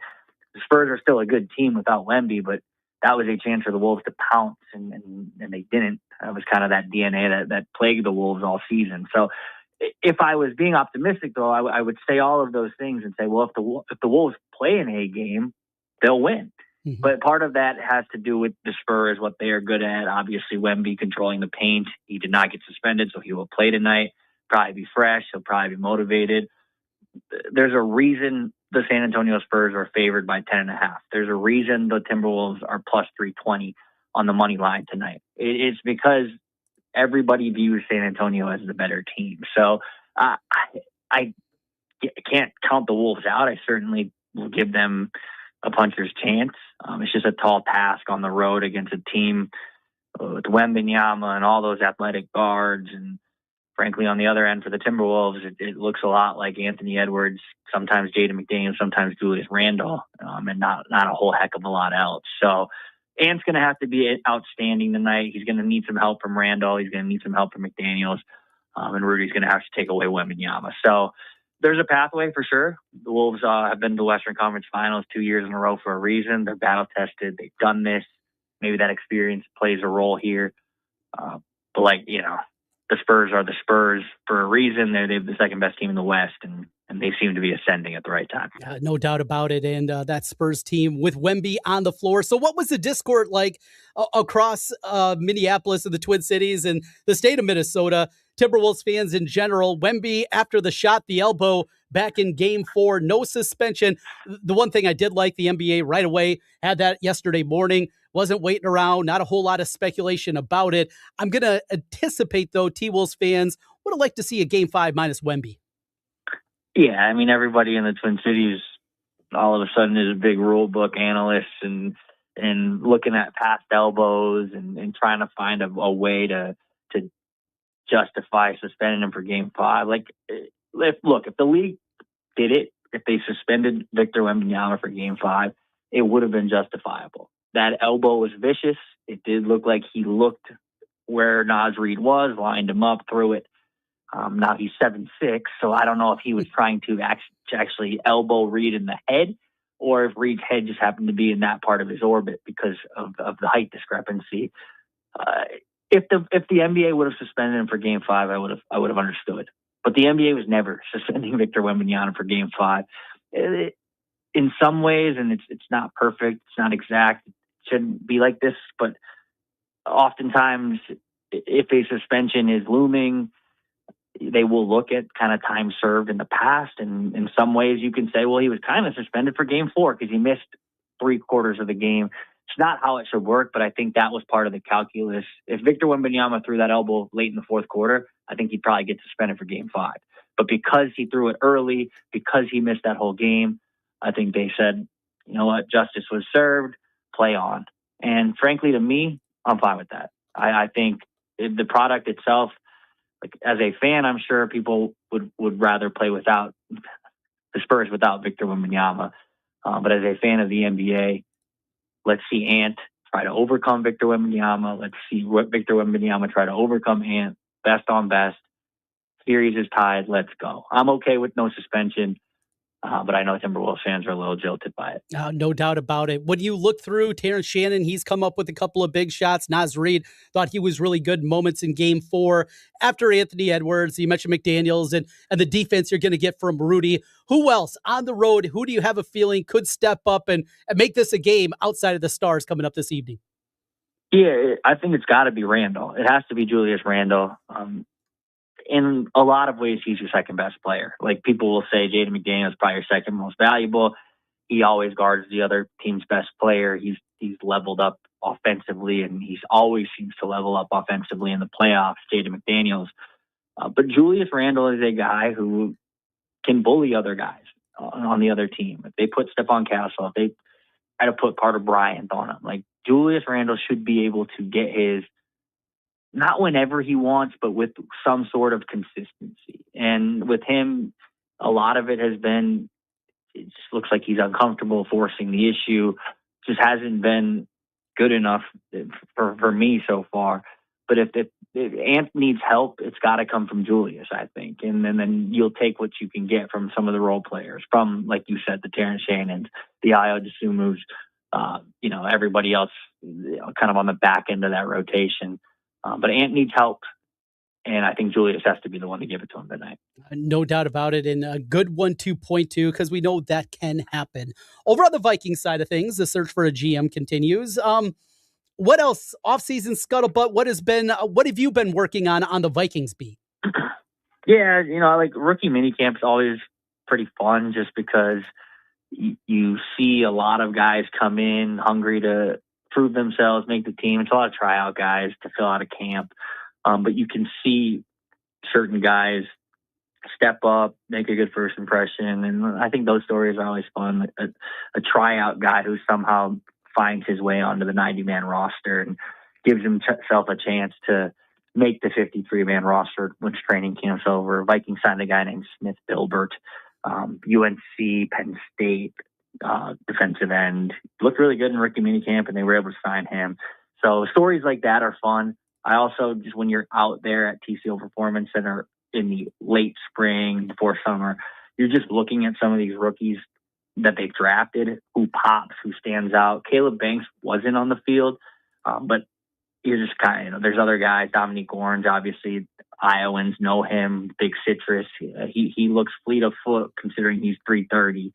The Spurs are still a good team without Wemby, but that was a chance for the Wolves to pounce, and they didn't. That was kind of that DNA that plagued the Wolves all season. So if I was being optimistic, though, I would say all of those things and say, well, if the Wolves play an A game, they'll win. Mm-hmm. But part of that has to do with the Spurs, what they are good at. Obviously, Wemby controlling the paint. He did not get suspended, so he will play tonight. Probably be fresh. He'll probably be motivated. There's a reason the San Antonio Spurs are favored by 10.5. There's a reason the Timberwolves are plus 320 on the money line tonight. It's because everybody views San Antonio as the better team. So I can't count the Wolves out. I certainly will give them a puncher's chance. It's just a tall task on the road against a team with Wembanyama and all those athletic guards. And frankly, on the other end for the Timberwolves, it looks a lot like Anthony Edwards, sometimes Jaden McDaniels, sometimes Julius Randle, and not a whole heck of a lot else. So Ant's going to have to be outstanding tonight. He's going to need some help from Randall. He's going to need some help from McDaniels. And Rudy's going to have to take away Wembanyama. So there's a pathway for sure. The Wolves have been to the Western Conference Finals 2 years in a row for a reason. They're battle-tested. They've done this. Maybe that experience plays a role here. But the Spurs are the Spurs for a reason. They're the second best team in the West, and they seem to be ascending at the right time. No doubt about it. And that Spurs team with Wemby on the floor. So what was the discord like across Minneapolis and the Twin Cities and the state of Minnesota? Timberwolves fans in general. Wemby, after the shot, the elbow back in Game 4, no suspension. The one thing I did like, the NBA right away had that yesterday morning. Wasn't waiting around, not a whole lot of speculation about it. I'm going to anticipate, though, T-Wolves fans would have liked to see a Game 5 minus Wemby. Yeah, I mean, everybody in the Twin Cities all of a sudden is a big rule book analyst and looking at past elbows and trying to find a way to justify suspending him for Game 5. If the league did it, if they suspended Victor Wembanyama for Game 5, it would have been justifiable. That elbow was vicious. It did look like he looked where Naz Reid was, lined him up, threw it. Now he's 7'6", so I don't know if he was trying to actually elbow Reid in the head, or if Reid's head just happened to be in that part of his orbit because of the height discrepancy. If the NBA would have suspended him for Game 5, I would have understood. But the NBA was never suspending Victor Wembanyama for Game 5. in some ways, and it's not perfect, it's not exact, it shouldn't be like this, but oftentimes if a suspension is looming, they will look at kind of time served in the past. And in some ways you can say, well, he was kind of suspended for game 4 because he missed 3/4 of the game. It's not how it should work, but I think that was part of the calculus. If Victor Wembanyama threw that elbow late in the 4th quarter, I think he'd probably get suspended for game 5. But because he threw it early, because he missed that whole game, I think they said, you know what, justice was served, play on. And frankly, to me, I'm fine with that. I think the product itself, like as a fan, I'm sure people would rather play without the Spurs without Victor Wembanyama. But as a fan of the NBA, let's see Ant try to overcome Victor Wembanyama. Let's see what Victor Wembanyama try to overcome Ant. Best on best. Series is tied. Let's go. I'm okay with no suspension. But I know Timberwolves fans are a little jilted by it. No doubt about it. When you look through Terrence Shannon, he's come up with a couple of big shots. Naz Reid thought he was really good moments in game 4. After Anthony Edwards, you mentioned McDaniels and the defense you're going to get from Rudy. Who else on the road? Who do you have a feeling could step up and make this a game outside of the Stars coming up this evening? Yeah, I think it's got to be Randall. It has to be Julius Randall. In a lot of ways, he's your second best player. Like people will say, Jaden McDaniels is probably your second most valuable. He always guards the other team's best player. He's leveled up offensively, and he's always seems to level up offensively in the playoffs, Jaden McDaniels. But Julius Randle is a guy who can bully other guys on the other team. If they put Stephon Castle, if they try to put Carter Bryant on him, like Julius Randle should be able to get his, not whenever he wants, but with some sort of consistency. And with him, a lot of it has been, it just looks like he's uncomfortable forcing the issue. Just hasn't been good enough for me so far. But if Ant needs help, it's got to come from Julius, I think. And then you'll take what you can get from some of the role players, from, like you said, the Terrence Shannons, the Ayo Dosunmus, everybody else kind of on the back end of that rotation. But Ant needs help, and I think Julius has to be the one to give it to him tonight. No doubt about it, and a good 1-2 point too, because we know that can happen. Over on the Vikings side of things, the search for a GM continues. What else? Offseason scuttlebutt. What have you been working on the Vikings beat? Yeah, like rookie minicamp is always pretty fun, just because you see a lot of guys come in hungry to prove themselves, make the team. It's a lot of tryout guys to fill out a camp. But you can see certain guys step up, make a good first impression. And I think those stories are always fun. A tryout guy who somehow finds his way onto the 90-man roster and gives himself a chance to make the 53-man roster once training camp's over. Vikings signed a guy named Smith Bilbert, UNC, Penn State, defensive end. Looked really good in rookie minicamp, and they were able to sign him. So stories like that are fun. I also, just when you're out there at TCO Performance Center in the late spring, before summer, you're just looking at some of these rookies that they've drafted, who pops, who stands out. Caleb Banks wasn't on the field, but you're just kind of, there's other guys, Dominique Orange, obviously, Iowans know him, Big Citrus. He looks fleet of foot considering he's 330.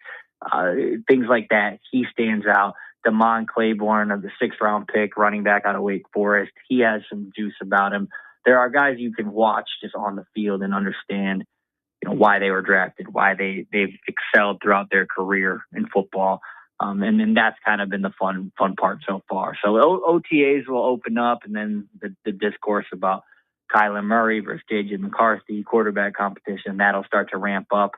Things like that. He stands out. Damon Claiborne, of the 6th-round pick, running back out of Wake Forest. He has some juice about him. There are guys you can watch just on the field and understand, why they were drafted, why they've excelled throughout their career in football. And then that's kind of been the fun part so far. So OTAs will open up, and then the discourse about Kyler Murray versus J.J. McCarthy, quarterback competition, that'll start to ramp up.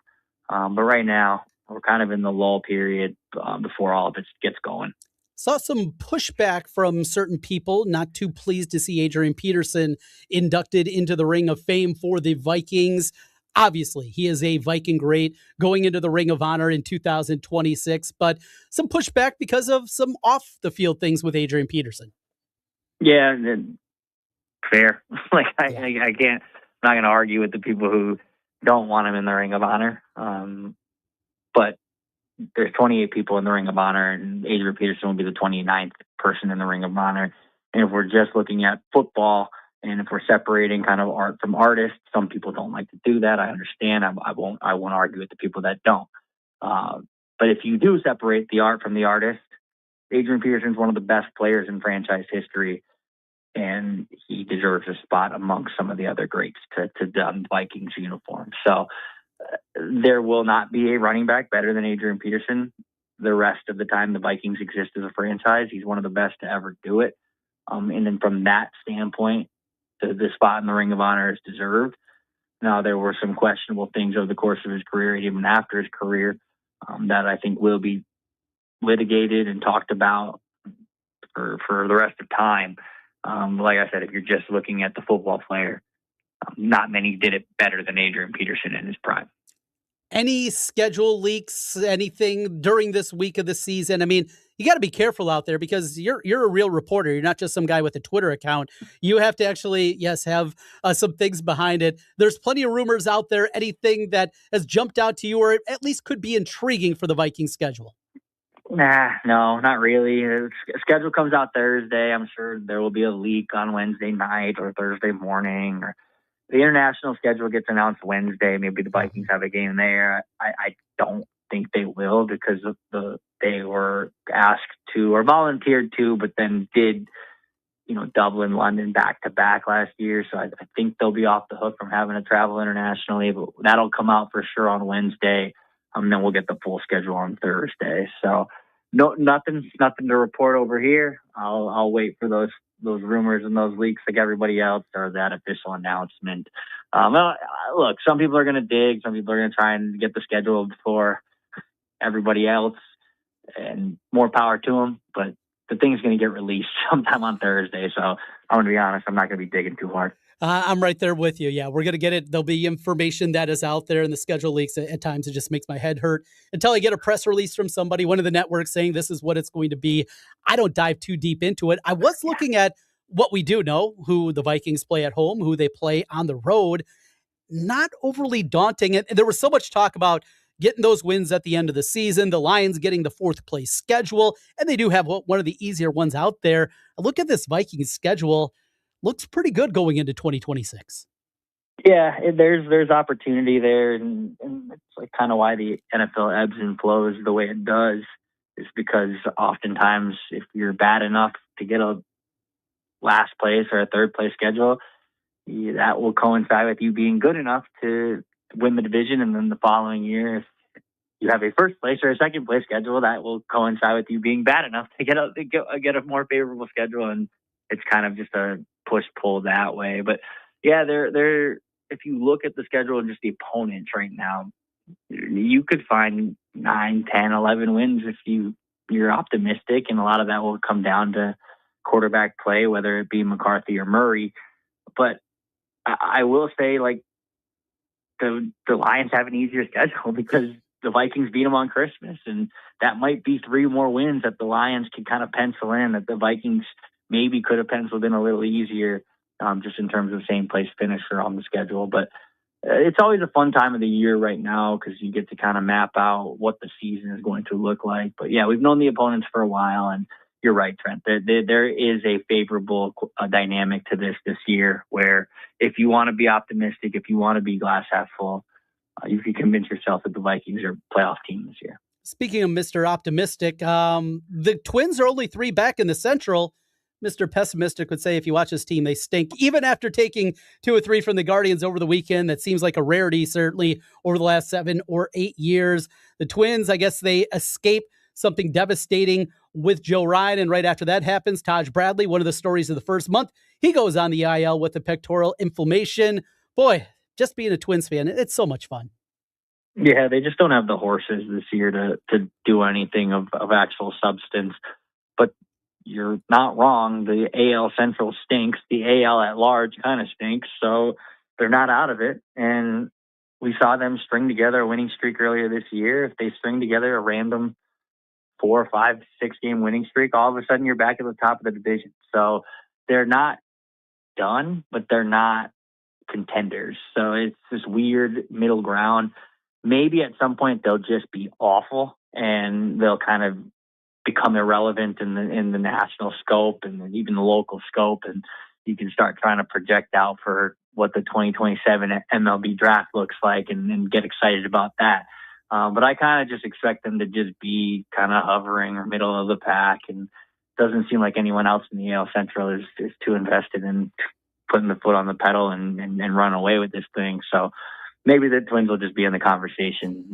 But right now, we're kind of in the lull period before all of it gets going. Saw some pushback from certain people, not too pleased to see Adrian Peterson inducted into the Ring of Fame for the Vikings. Obviously, he is a Viking great going into the Ring of Honor in 2026, but some pushback because of some off-the-field things with Adrian Peterson. Yeah, fair. I can't, I'm not going to argue with the people who don't want him in the Ring of Honor. But there's 28 people in the Ring of Honor, and Adrian Peterson will be the 29th person in the Ring of Honor. And if we're just looking at football, and if we're separating kind of art from artists, some people don't like to do that. I understand. I won't argue with the people that don't. But if you do separate the art from the artist, Adrian Peterson's one of the best players in franchise history, and he deserves a spot amongst some of the other greats to don Vikings uniform. So there will not be a running back better than Adrian Peterson the rest of the time the Vikings exist as a franchise. He's one of the best to ever do it. And then from that standpoint, the spot in the Ring of Honor is deserved. Now, there were some questionable things over the course of his career, even after his career, that I think will be litigated and talked about for the rest of time. Like I said, if you're just looking at the football player, not many did it better than Adrian Peterson in his prime. Any schedule leaks, anything during this week of the season? I mean, you got to be careful out there because you're a real reporter. You're not just some guy with a Twitter account. You have to actually, yes, have some things behind it. There's plenty of rumors out there. Anything that has jumped out to you or at least could be intriguing for the Viking schedule? Nah, no, not really. Schedule comes out Thursday. I'm sure there will be a leak on Wednesday night or Thursday morning. Or the international schedule gets announced Wednesday. Maybe the Vikings have a game there. I don't think they will because of they were asked to or volunteered to, but then did, Dublin, London back to back last year. So I think they'll be off the hook from having to travel internationally, but that'll come out for sure on Wednesday. Then we'll get the full schedule on Thursday. So nothing to report over here. I'll wait for those rumors and those leaks like everybody else or that official announcement. Look, some people are going to dig. Some people are going to try and get the schedule before everybody else, and more power to them. But the thing's going to get released sometime on Thursday. So I'm going to be honest, I'm not going to be digging too hard. I'm right there with you. Yeah, we're going to get it. There'll be information that is out there, and the schedule leaks. At times, it just makes my head hurt until I get a press release from somebody, one of the networks saying this is what it's going to be. I don't dive too deep into it. I was looking at what we do know, who the Vikings play at home, who they play on the road. Not overly daunting. And there was so much talk about getting those wins at the end of the season, the Lions getting the fourth place schedule, and they do have one of the easier ones out there. Look at this Vikings schedule. Looks pretty good going into 2026. Yeah, there's opportunity there, and it's like kind of why the NFL ebbs and flows the way it does, is because oftentimes if you're bad enough to get a last place or a third place schedule, that will coincide with you being good enough to win the division, and then the following year, if you have a first place or a second place schedule, that will coincide with you being bad enough to get a more favorable schedule, and it's kind of just a push-pull that way. But yeah, if you look at the schedule and just the opponents right now, you could find 9, 10, 11 wins if you're optimistic, and a lot of that will come down to quarterback play, whether it be McCarthy or Murray. But I will say, like, the Lions have an easier schedule because the Vikings beat them on Christmas, and that might be 3 more wins that the Lions can kind of pencil in that the Vikings maybe could have penciled in a little easier, just in terms of same place finisher on the schedule. But it's always a fun time of the year right now because you get to kind of map out what the season is going to look like. But yeah, we've known the opponents for a while, and you're right, Trent. There is a favorable dynamic to this year where if you want to be optimistic, if you want to be glass half full, you can convince yourself that the Vikings are a playoff team this year. Speaking of Mr. Optimistic, the Twins are only 3 back in the Central. Mr. Pessimistic would say if you watch this team, they stink. Even after taking 2 or 3 from the Guardians over the weekend, that seems like a rarity, certainly over the last 7 or 8 years. The Twins, I guess they escape something devastating with Joe Ryan, and right after that happens, Taj Bradley, one of the stories of the first month, he goes on the IL with a pectoral inflammation. Boy, just being a Twins fan, it's so much fun. Yeah, they just don't have the horses this year to do anything of actual substance. But you're not wrong. The AL Central stinks. The AL at large kind of stinks. So they're not out of it. And we saw them string together a winning streak earlier this year. If they string together a random 4, 5, 6 game winning streak, all of a sudden you're back at the top of the division. So they're not done, but they're not contenders. So it's this weird middle ground. Maybe at some point they'll just be awful and they'll kind of become irrelevant in the national scope and even the local scope. And you can start trying to project out for what the 2027 MLB draft looks like and get excited about that. But I kind of just expect them to just be kind of hovering or middle of the pack, and it doesn't seem like anyone else in the AL Central is too invested in putting the foot on the pedal and run away with this thing. So maybe the Twins will just be in the conversation,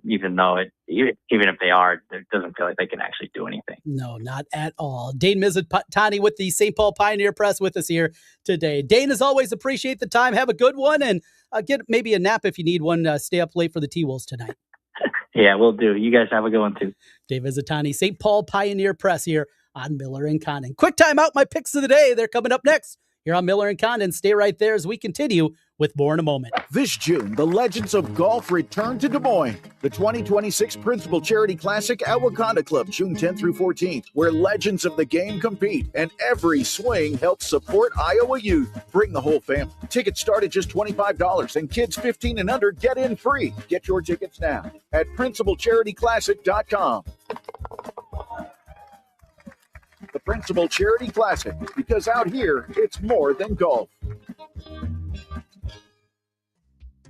even though even if they are, it doesn't feel like they can actually do anything. No, not at all. Dane Mizutani with the St. Paul Pioneer Press with us here today. Dane, as always, appreciate the time. Have a good one, and get maybe a nap if you need one. Stay up late for the T-Wolves tonight. Yeah, we'll do. You guys have a good one, too. Dave Mizutani, St. Paul Pioneer Press here on Miller and Condon. Quick time out, my picks of the day. They're coming up next here on Miller and Condon. Stay right there as we continue with more in a moment. This June, the Legends of Golf return to Des Moines. The 2026 Principal Charity Classic at Wakanda Club, June 10th through 14th, where legends of the game compete and every swing helps support Iowa youth. Bring the whole family. Tickets start at just $25 and kids 15 and under get in free. Get your tickets now at principalcharityclassic.com. The Principal Charity Classic, because out here, it's more than golf.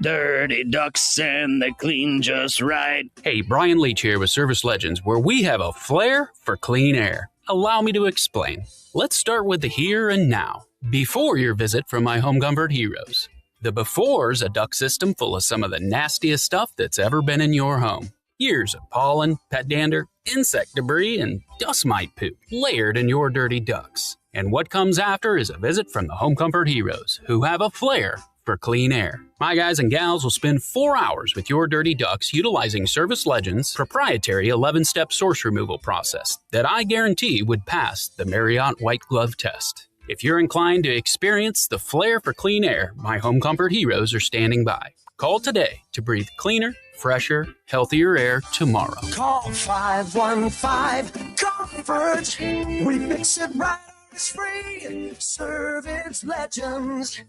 Dirty ducks and they clean just right. Hey, Brian Leach here with Service Legends, where we have a flair for clean air. Allow me to explain. Let's start with the here and now. Before your visit from my home comfort heroes. The before's a duct system full of some of the nastiest stuff that's ever been in your home. Years of pollen, pet dander, insect debris, and dust mite poop layered in your dirty ducts. And what comes after is a visit from the home comfort heroes, who have a flair for clean air. My guys and gals will spend 4 hours with your dirty ducts utilizing Service Legends' proprietary 11-step source removal process that I guarantee would pass the Marriott White Glove test. If you're inclined to experience the flair for clean air, my home comfort heroes are standing by. Call today to breathe cleaner, fresher, healthier air tomorrow. Call 515-COMFORT. We fix it right. It's free. Service Legends.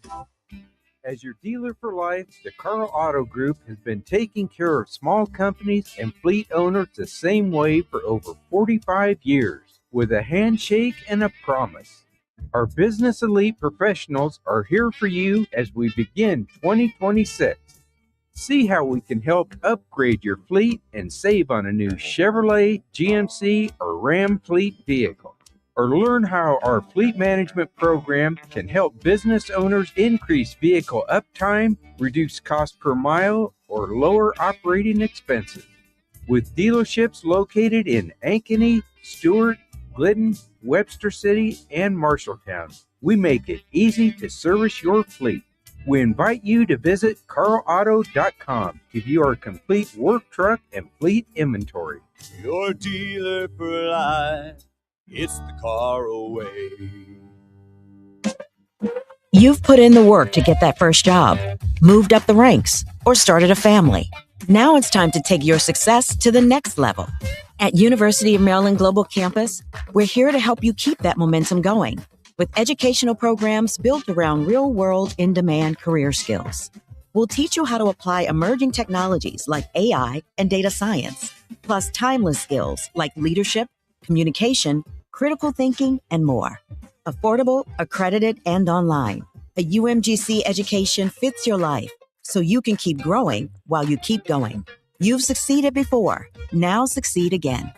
As your dealer for life, the Carl Auto Group has been taking care of small companies and fleet owners the same way for over 45 years, with a handshake and a promise. Our business elite professionals are here for you as we begin 2026. See how we can help upgrade your fleet and save on a new Chevrolet, GMC, or Ram fleet vehicle. Or learn how our fleet management program can help business owners increase vehicle uptime, reduce cost per mile, or lower operating expenses. With dealerships located in Ankeny, Stewart, Glidden, Webster City, and Marshalltown, we make it easy to service your fleet. We invite you to visit carlauto.com to view our complete work truck and fleet inventory. Your dealer for life. It's the Carl way. You've put in the work to get that first job, moved up the ranks, or started a family. Now it's time to take your success to the next level. At University of Maryland Global Campus, we're here to help you keep that momentum going with educational programs built around real-world, in-demand career skills. We'll teach you how to apply emerging technologies like AI and data science, plus timeless skills like leadership, communication, critical thinking, and more. Affordable, accredited, and online. A UMGC education fits your life, so you can keep growing while you keep going. You've succeeded before. Now succeed again.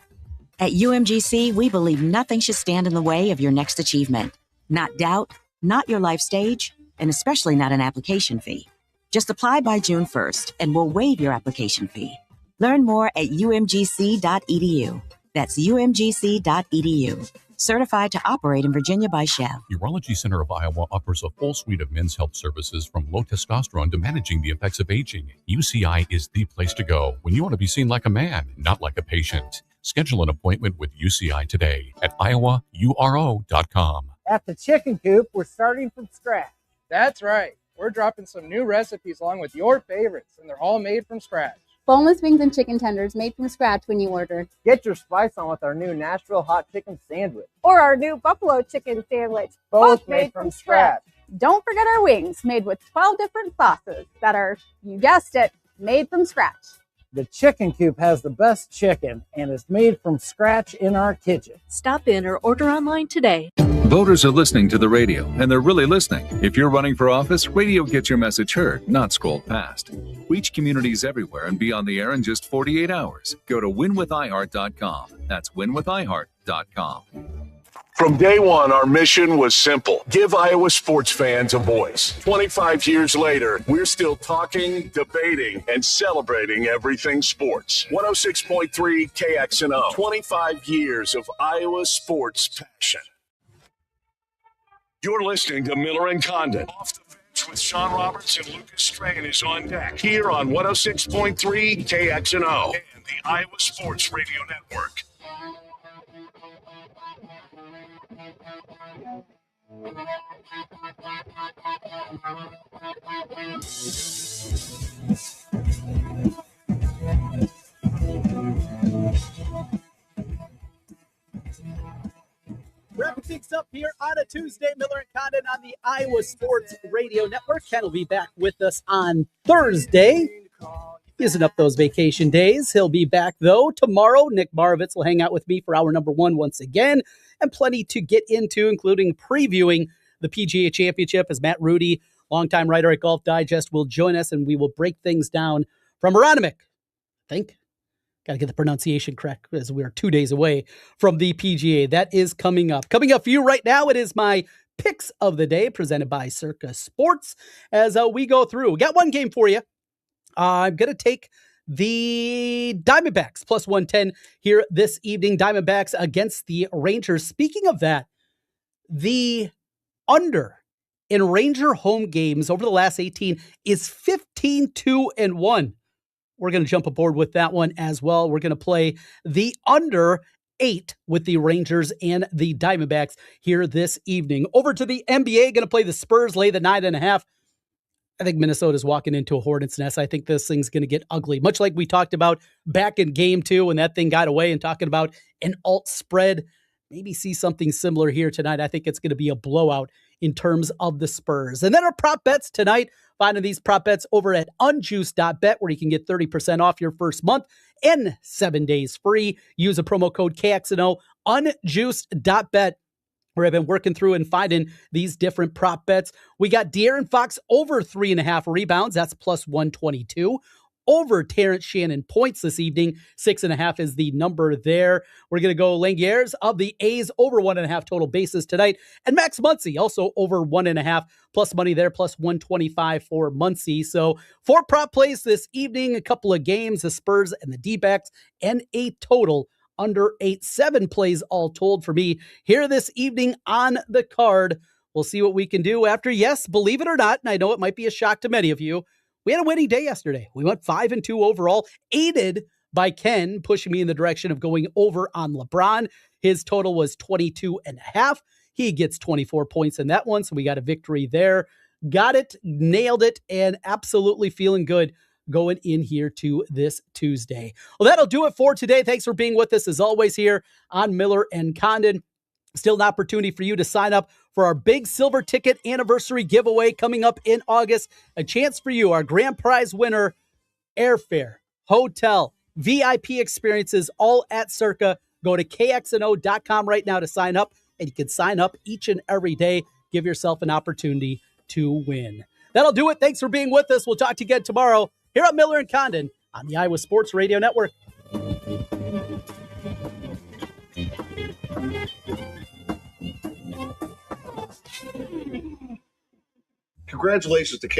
At UMGC, we believe nothing should stand in the way of your next achievement. Not doubt, not your life stage, and especially not an application fee. Just apply by June 1st, and we'll waive your application fee. Learn more at umgc.edu. That's umgc.edu. Certified to operate in Virginia by Chev. Urology Center of Iowa offers a full suite of men's health services from low testosterone to managing the effects of aging. UCI is the place to go when you want to be seen like a man, not like a patient. Schedule an appointment with UCI today at iowauro.com. At the Chicken Coop, we're starting from scratch. That's right. We're dropping some new recipes along with your favorites, and they're all made from scratch. Boneless wings and chicken tenders made from scratch when you order. Get your spice on with our new Nashville hot chicken sandwich. Or our new buffalo chicken sandwich. Both made from scratch. Don't forget our wings, made with 12 different sauces that are, you guessed it, made from scratch. The Chicken Coop has the best chicken and is made from scratch in our kitchen. Stop in or order online today. Voters are listening to the radio, and they're really listening. If you're running for office, radio gets your message heard, not scrolled past. Reach communities everywhere and be on the air in just 48 hours. Go to winwithiheart.com. That's winwithiheart.com. From day one, our mission was simple. Give Iowa sports fans a voice. 25 years later, we're still talking, debating, and celebrating everything sports. 106.3 KXNO. 25 years of Iowa sports passion. You're listening to Miller and Condon. Off the Bench with Sean Roberts and Lucas Strain is on deck here on 106.3 KXNO and the Iowa Sports Radio Network. Wrapping things up here on a Tuesday, Miller and Condon on the Iowa Sports Radio Network. Ken will be back with us on Thursday, using up those vacation days. He'll be back, though, tomorrow. Nick Marovets will hang out with me for hour number 1 once again, and plenty to get into, including previewing the PGA Championship as Matt Rudy, longtime writer at Golf Digest, will join us, and we will break things down from Aronimink. I think. Got to get the pronunciation correct as we are 2 days away from the PGA. That is coming up. Coming up for you right now, it is my picks of the day presented by Circa Sports as we go through. We got one game for you. I'm going to take the Diamondbacks plus 110 here this evening. Diamondbacks against the Rangers. Speaking of that, the under in Ranger home games over the last 18 is 15-2-1. We're going to jump aboard with that one as well. We're going to play the under 8 with the Rangers and the Diamondbacks here this evening. Over to the NBA, going to play the Spurs, lay the 9.5. I think Minnesota's walking into a hornet's nest. I think this thing's going to get ugly, much like we talked about back in game 2 when that thing got away and talking about an alt spread. Maybe see something similar here tonight. I think it's going to be a blowout in terms of the Spurs. And then our prop bets tonight. Finding these prop bets over at unjuiced.bet, where you can get 30% off your first month and 7 days free. Use a promo code KXNO, unjuiced.bet, where I've been working through and finding these different prop bets. We got De'Aaron Fox over 3.5 rebounds. That's plus 122. Over Terrence Shannon points this evening. 6.5 is the number there. We're going to go Langiers of the A's over 1.5 total bases tonight. And Max Muncy also over 1.5 plus money there, plus 125 for Muncy. So 4 prop plays this evening, a couple of games, the Spurs and the D-backs, and a total under 8. 7 plays all told for me here this evening on the card. We'll see what we can do after, yes, believe it or not, and I know it might be a shock to many of you, we had a winning day yesterday. We went 5-2 overall, aided by Ken pushing me in the direction of going over on LeBron. His total was 22.5. He gets 24 points in that one, so we got a victory there. Got it, nailed it, and absolutely feeling good going in here to this Tuesday. Well, that'll do it for today. Thanks for being with us, as always, here on Miller and Condon. Still an opportunity for you to sign up for our big silver ticket anniversary giveaway coming up in August. A chance for you, our grand prize winner, airfare, hotel, VIP experiences, all at Circa. Go to kxno.com right now to sign up, and you can sign up each and every day. Give yourself an opportunity to win. That'll do it. Thanks for being with us. We'll talk to you again tomorrow here on Miller and Condon on the Iowa Sports Radio Network. Congratulations to